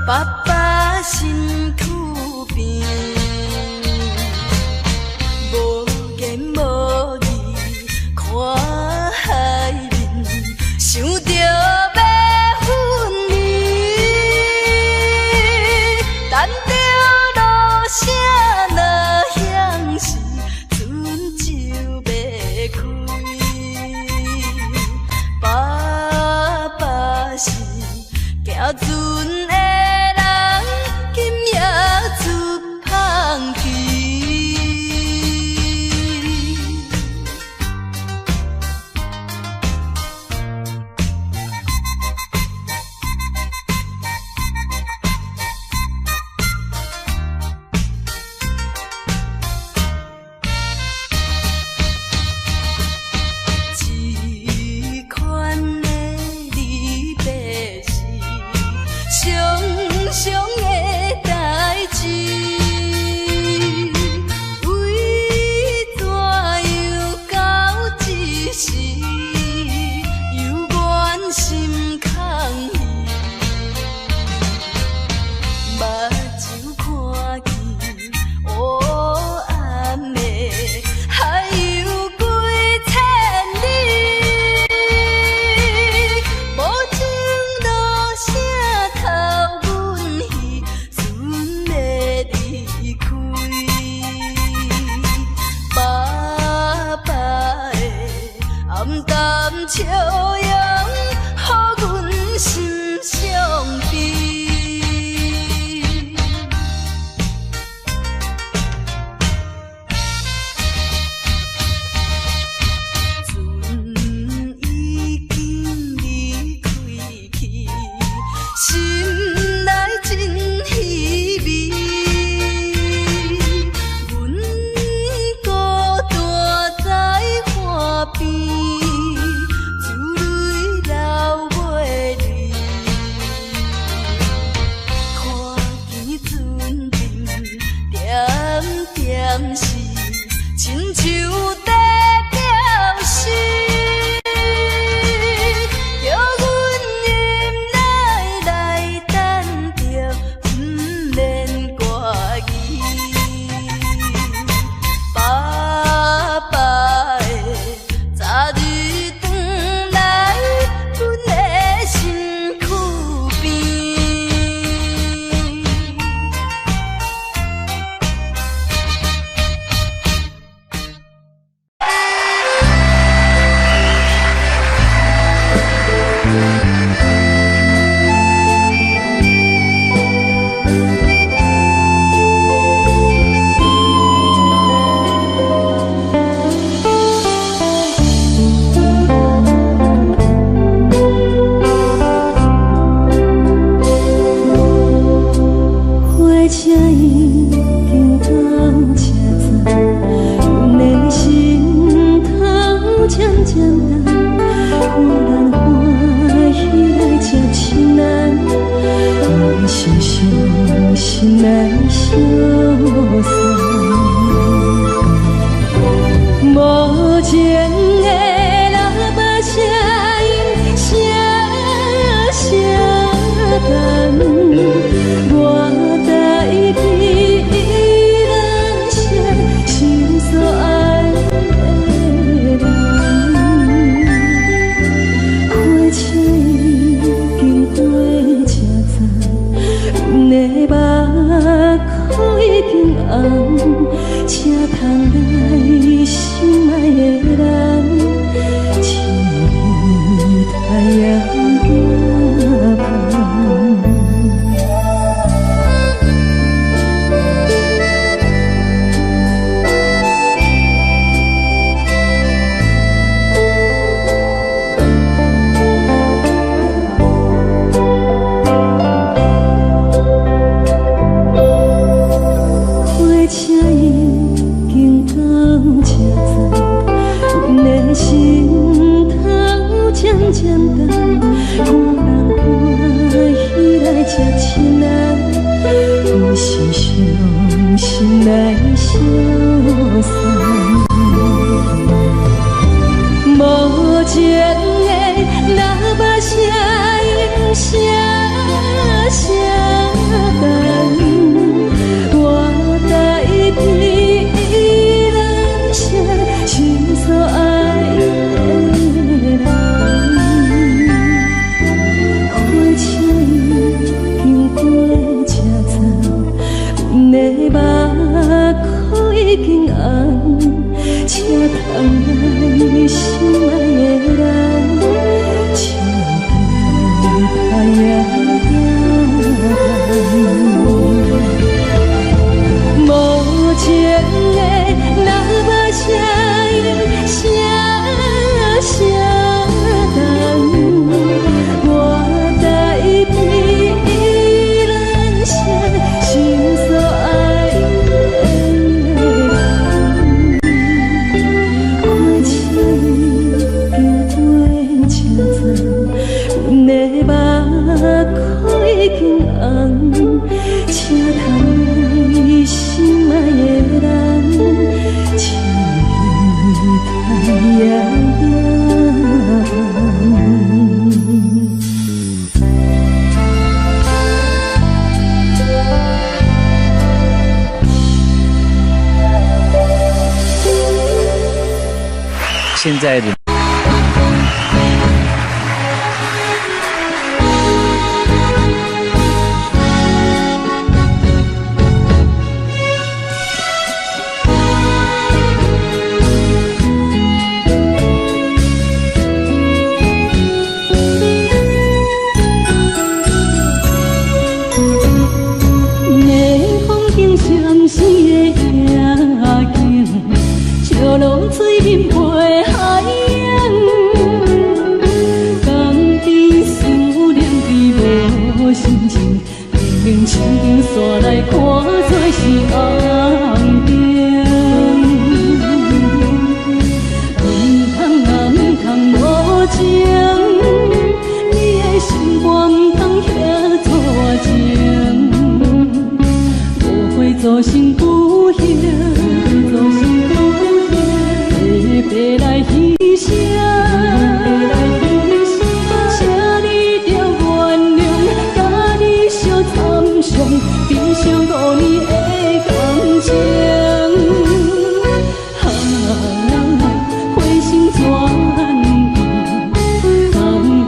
爸爸身躯边，笑容，予阮心伤悲。现在的红灯，唔通啊唔通无情，你的心肝唔通遐错情，无悔做成不幸，白来牺牲。珍惜5年的感情，花心转变，江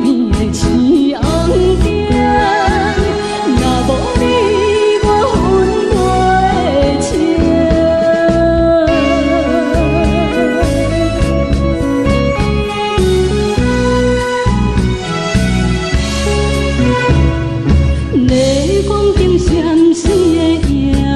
边的青红灯，若无你，我分袂清。泪光中闪闪的影。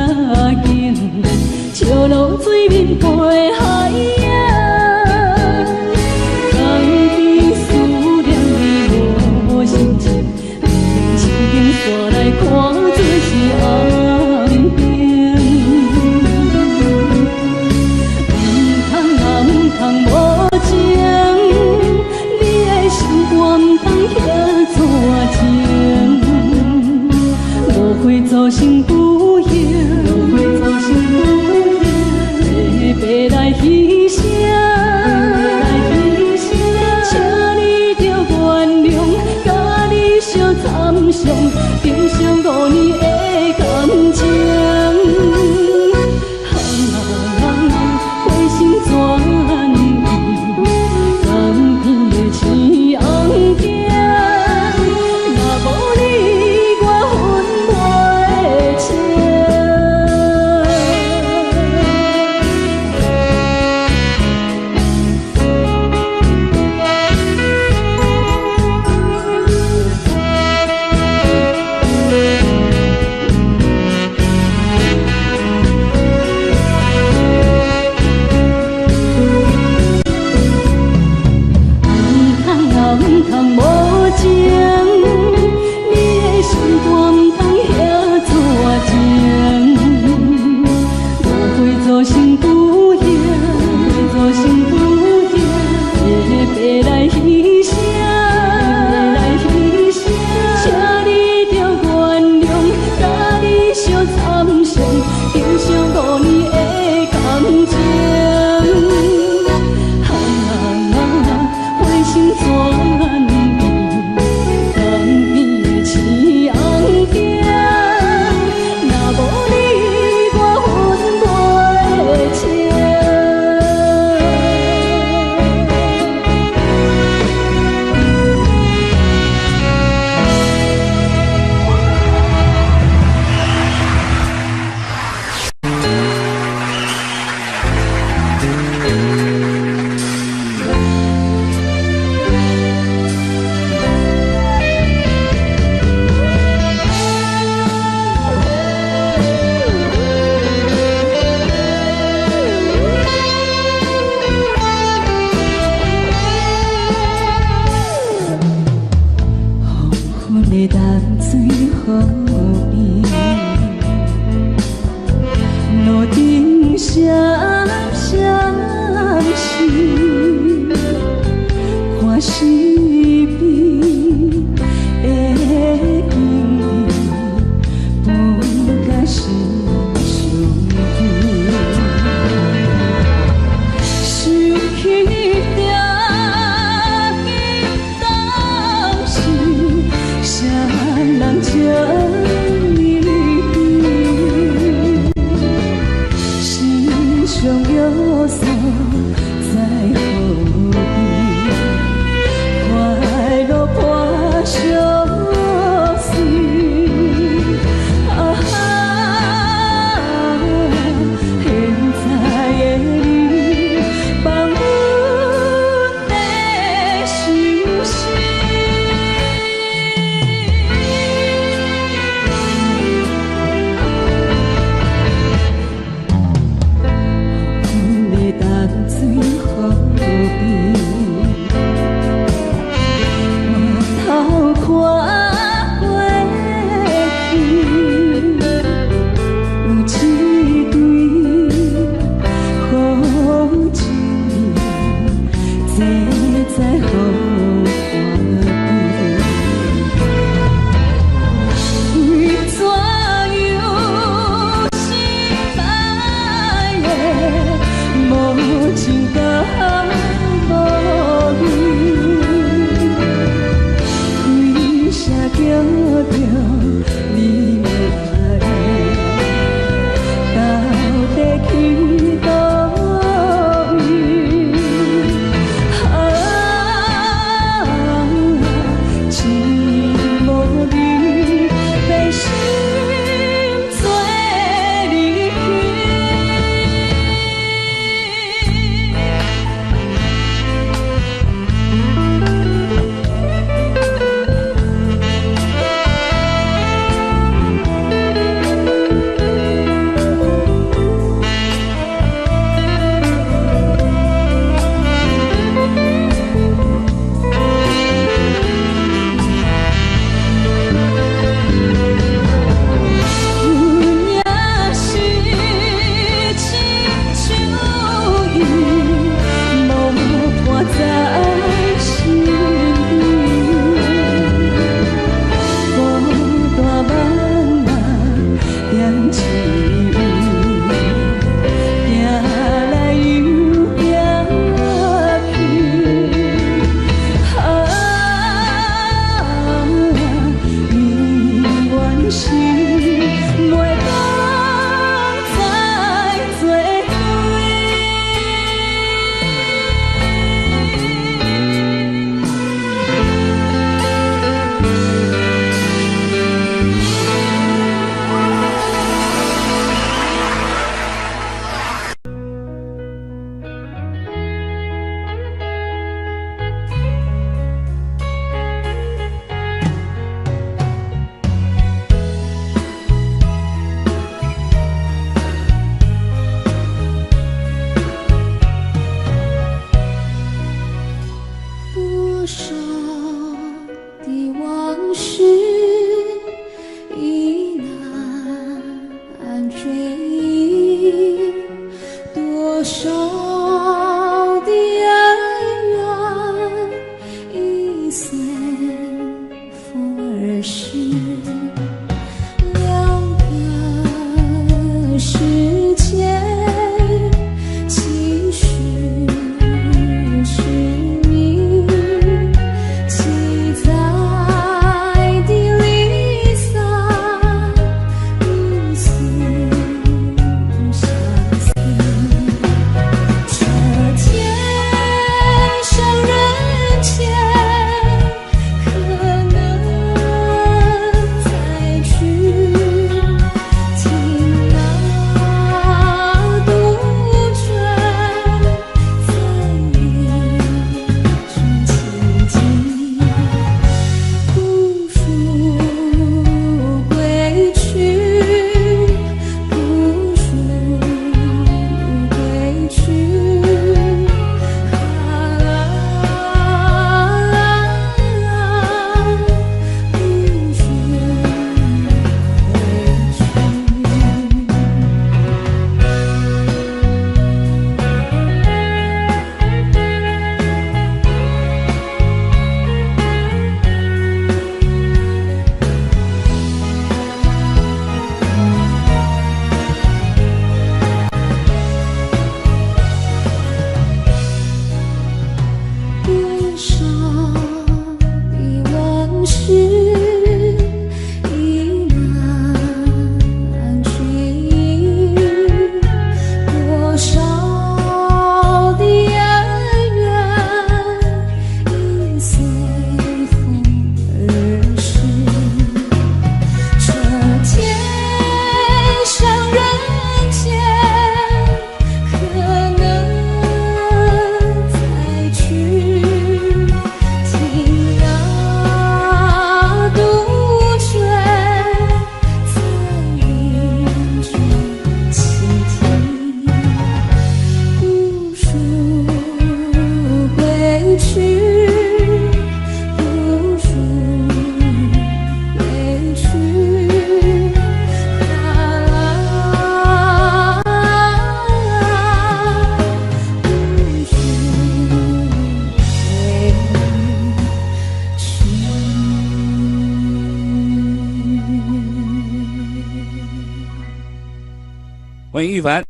欢迎玉凡。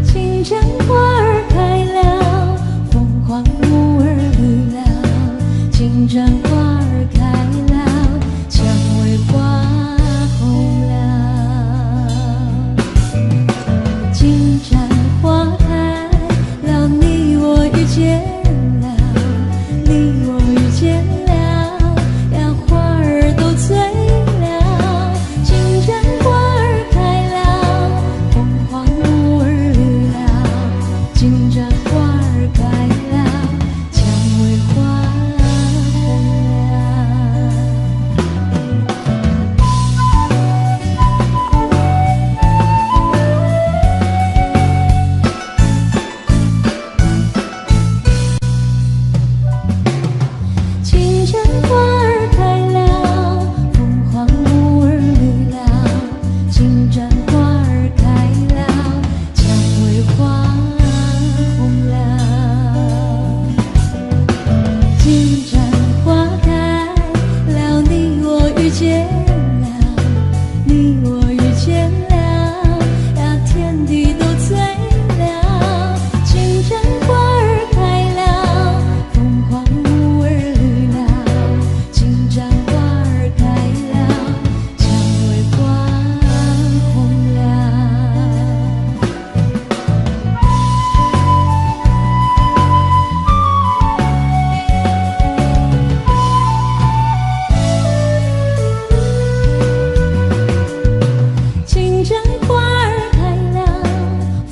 金针花儿开了，凤凰木儿绿了，金针花儿开了，蔷薇花红了。金针花开了，你我遇见了，你我遇见了，呀，花儿都醉了。金针花儿开了，凤凰木儿绿了，金针花儿开了，蔷薇花红金针花儿开了，凤凰木儿绿了，金针花儿开了，蔷薇花红了。金针花开了，你我遇见了，你我遇见了，呀，天地都醉了。金针花儿开了，凤凰木儿绿了，金针花儿开了，蔷薇花红了。金针花儿开了，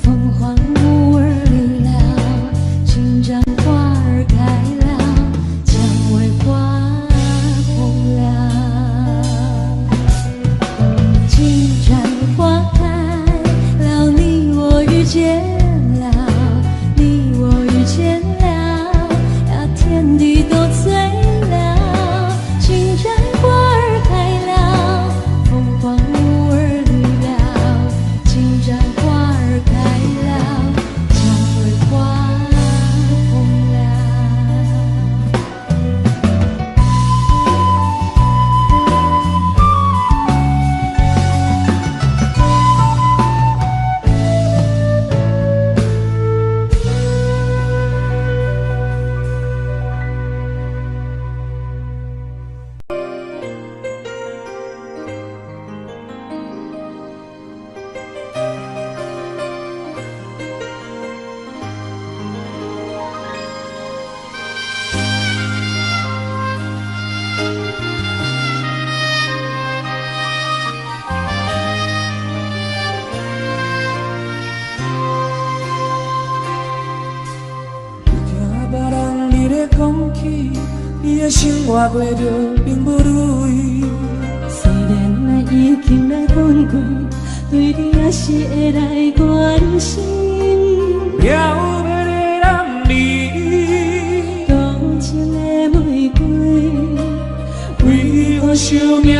凤凰木儿绿了，金针花儿开了，蔷薇花红了。金针花开了，你我遇见了，你我遇见了，呀，天地都醉了。金针花儿开了，凤凰木儿绿了，金针花儿开了，蔷薇花红了。听别人你咧讲起，你的生活过着并不如意。虽然咱已经来分开，对你还是会来关心。也有要的人离，多情的玫瑰，为何受命运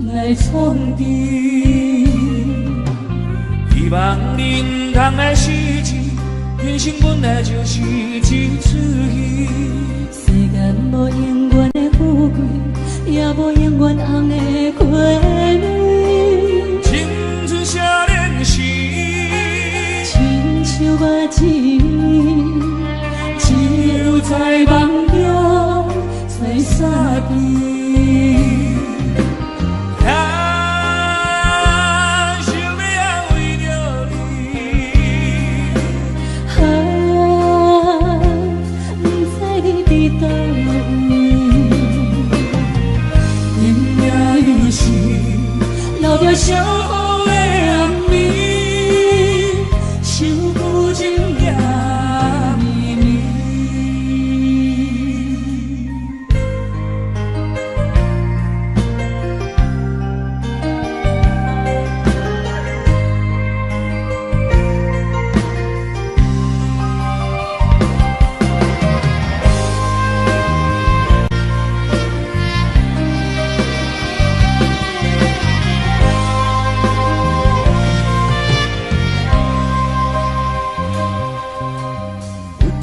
来创治？希望认同的事情，人生本来就是一出戏。世间无永远的富贵，也无永远红的花蕊。青春少年时，亲像我一面，只有在梦中吹散去。留着相雨的暗暝，想旧情也绵绵。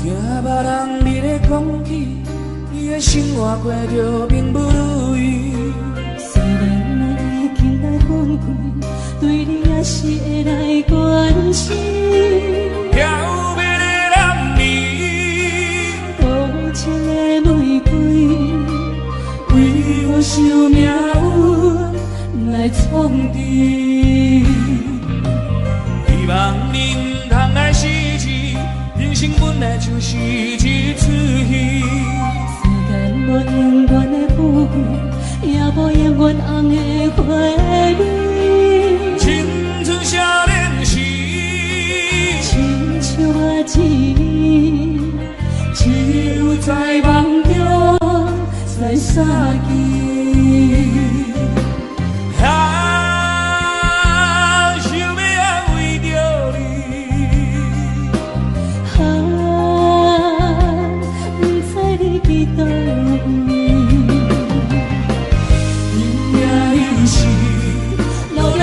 听别人你咧讲起，你的生活过着并不如意。虽然我已经来反悔，对你也是会来关心。漂泊的男儿，多情的玫瑰，为我想命运来创治。希望你唔通来失去，人生本来就是一出戏。世间无永远的富贵，也无永远红的花蕊。青春少年时，亲像我一年，只有在梦中才相见。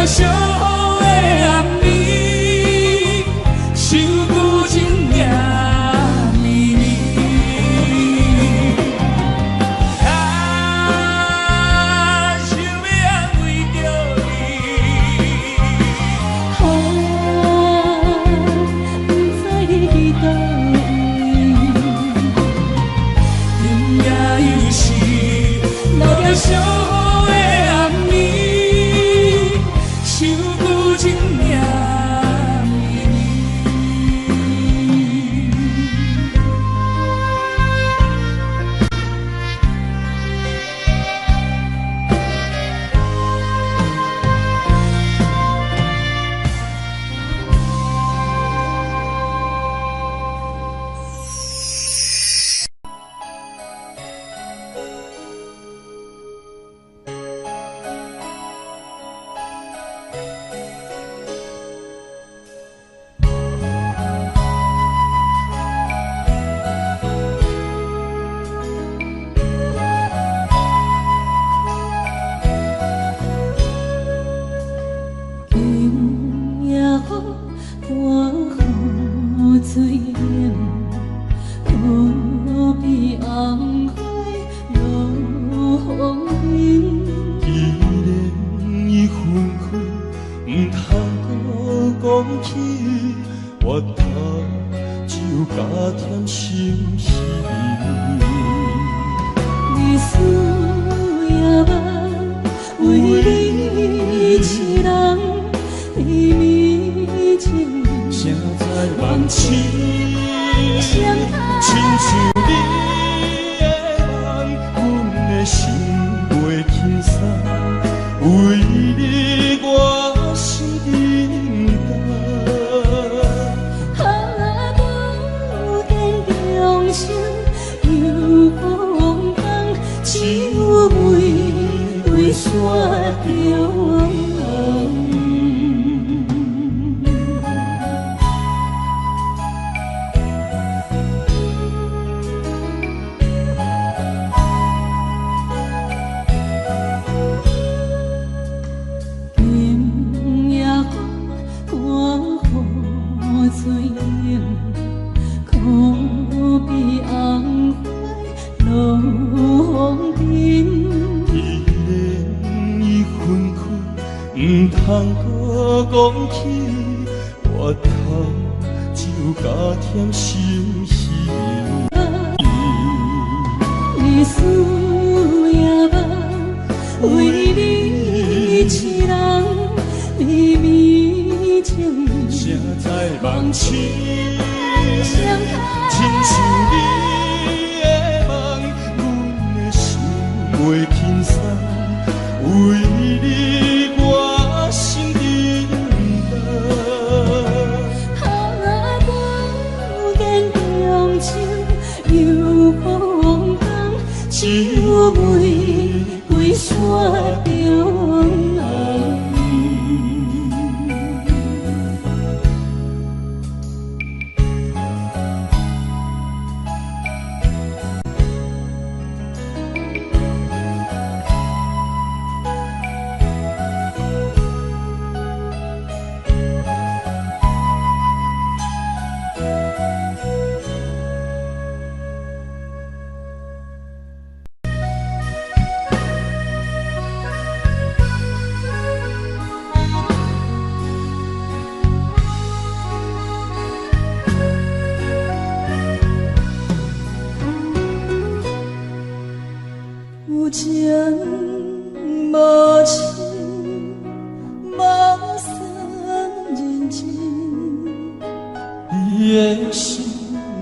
相好的暗暝，想旧情也绵绵。想要安慰着你，不知你伫倒位，今夜又是留着相好的暗暝。想旧情也绵绵。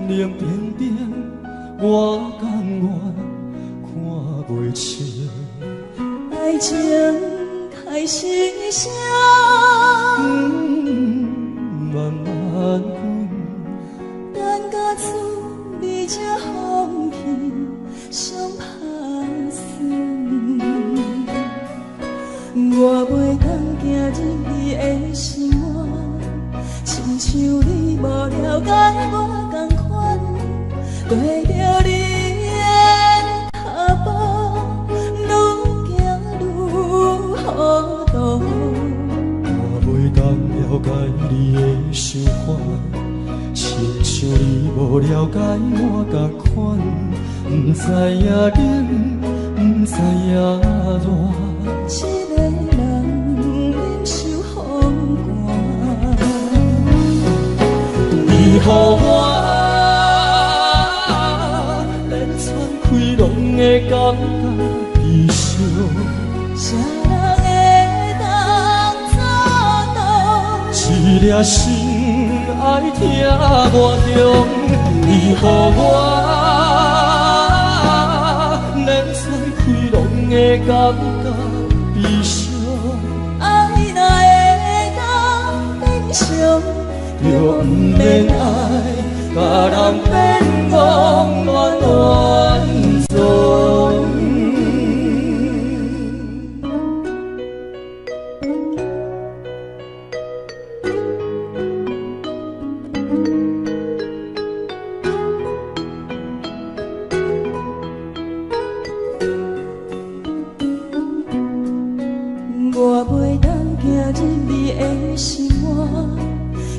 冷冰冰，我甘愿看袂清。爱情开始声，慢慢滚，等到厝你才放弃，伤拍算。我袂当行入你的心窝，亲像你无了解我同款，跟着你的脚步，愈行愈糊涂。我袂当了解你的想法，亲像你无了解我同款，不知影冷，不知影热。一个人忍受风寒，你予我连喘气拢会感觉悲伤。谁人会当做到？一粒心爱听我中，你予我连喘气拢会感觉悲伤。爱若会当变成，就不免爱，甲人变讲乱乱总。我袂当行入你的心窝，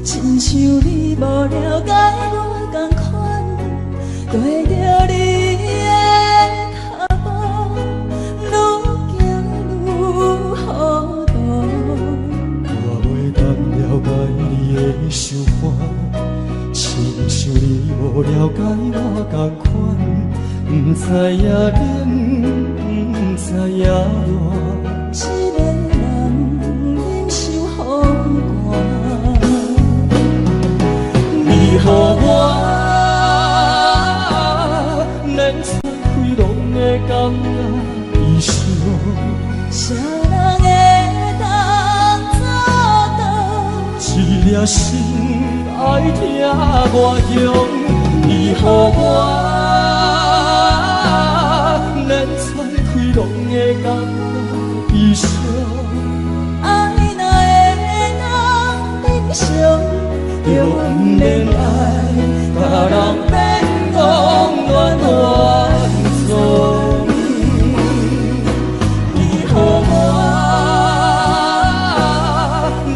亲像你无了解我同款，跟着你的脚步，愈行愈糊涂。我袂当了解你的想法，亲像你无了解我同款，不知影冷，不知影热。一个人忍受风寒，你予我连喘气拢会感觉悲伤。谁人会当做到？一粒心爱听我中，你予我连喘气拢会感觉悲伤。爱若会当变成，就不免爱，甲人变讲乱乱总。你予我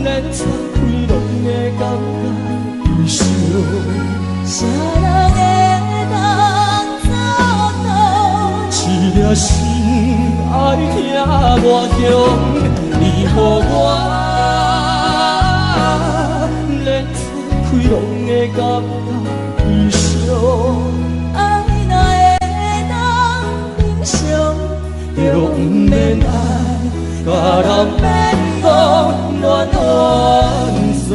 连喘气拢会感觉悲伤。谁人会当做到？一粒心爱听我中，你予我连喘气拢会感觉悲伤。爱若会当变成，就不免爱，甲人变讲乱乱总。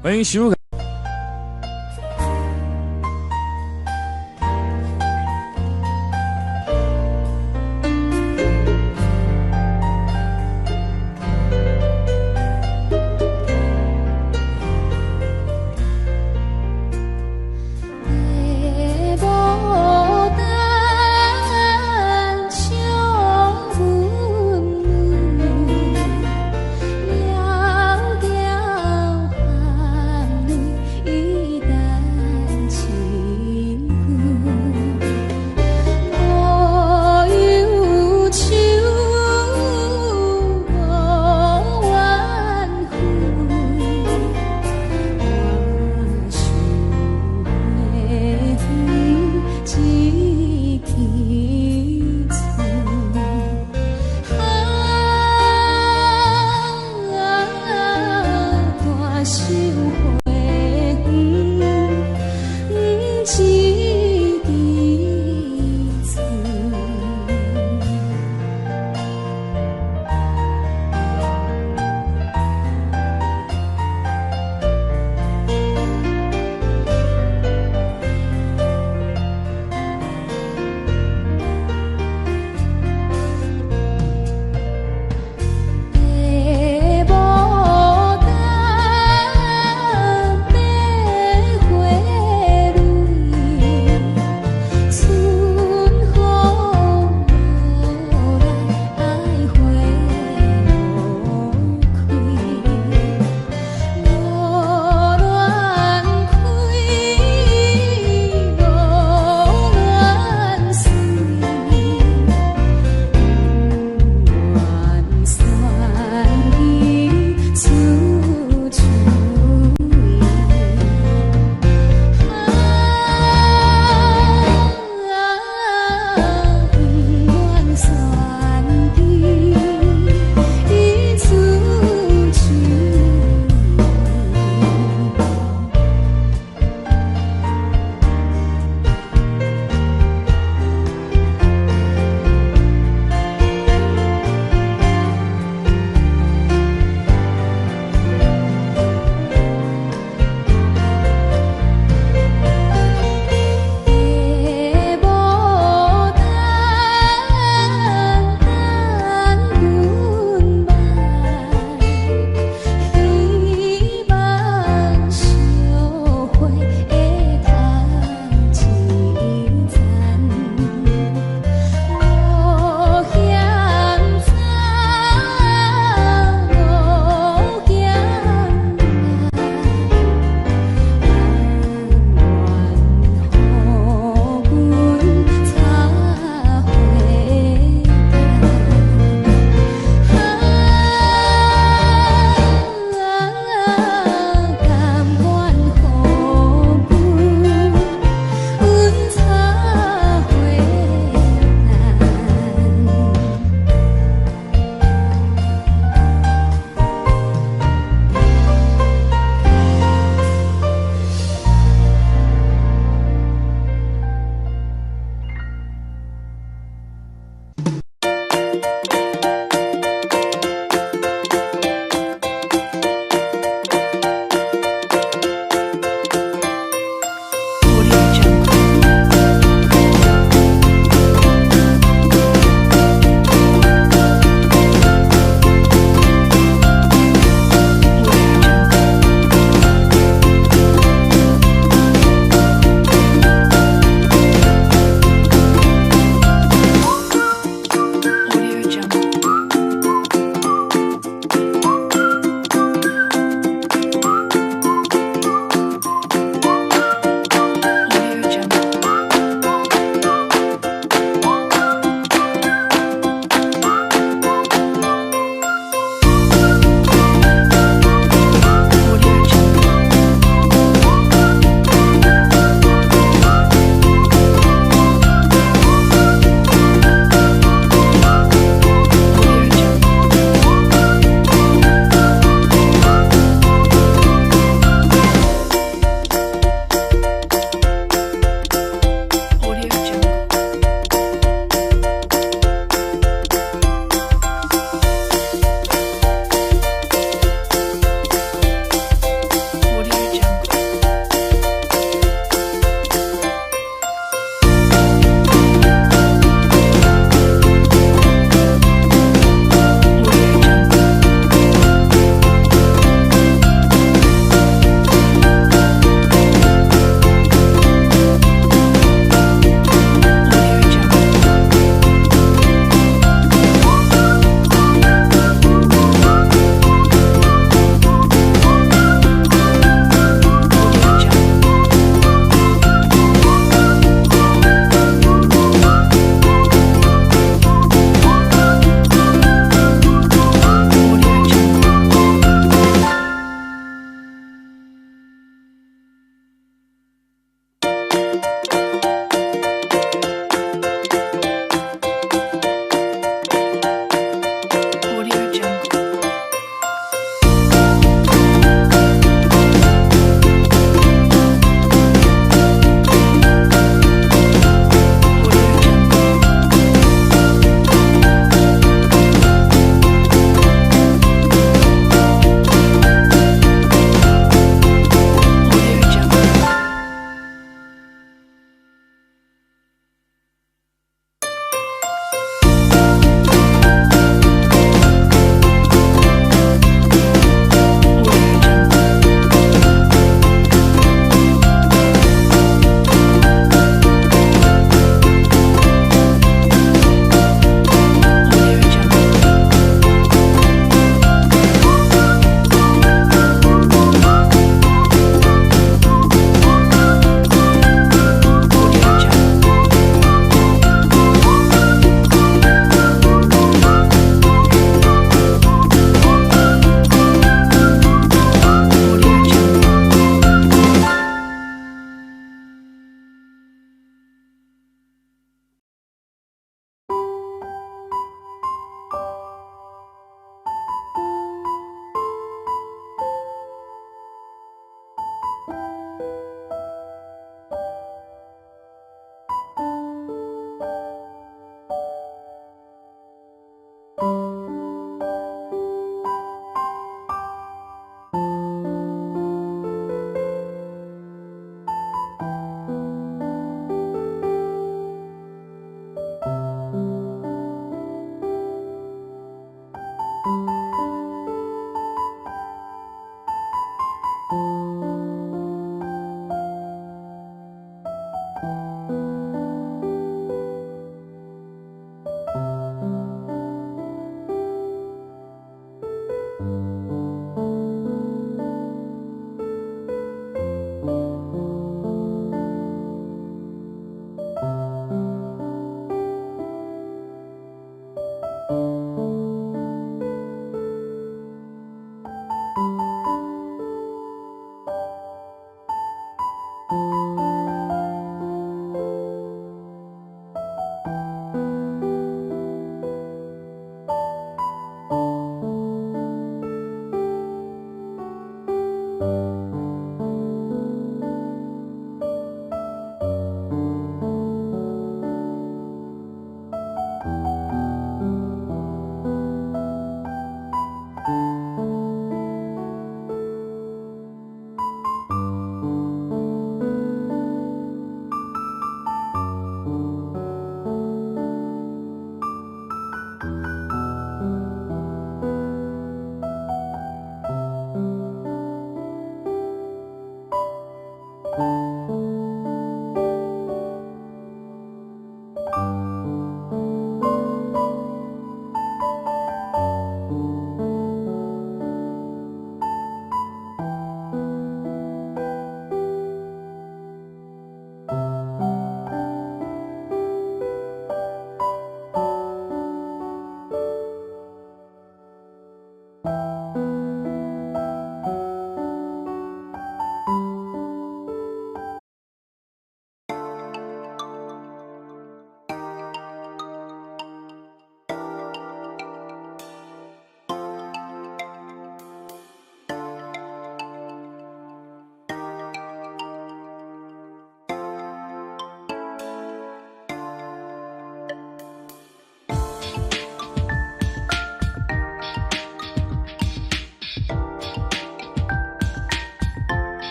欢迎收看。了心。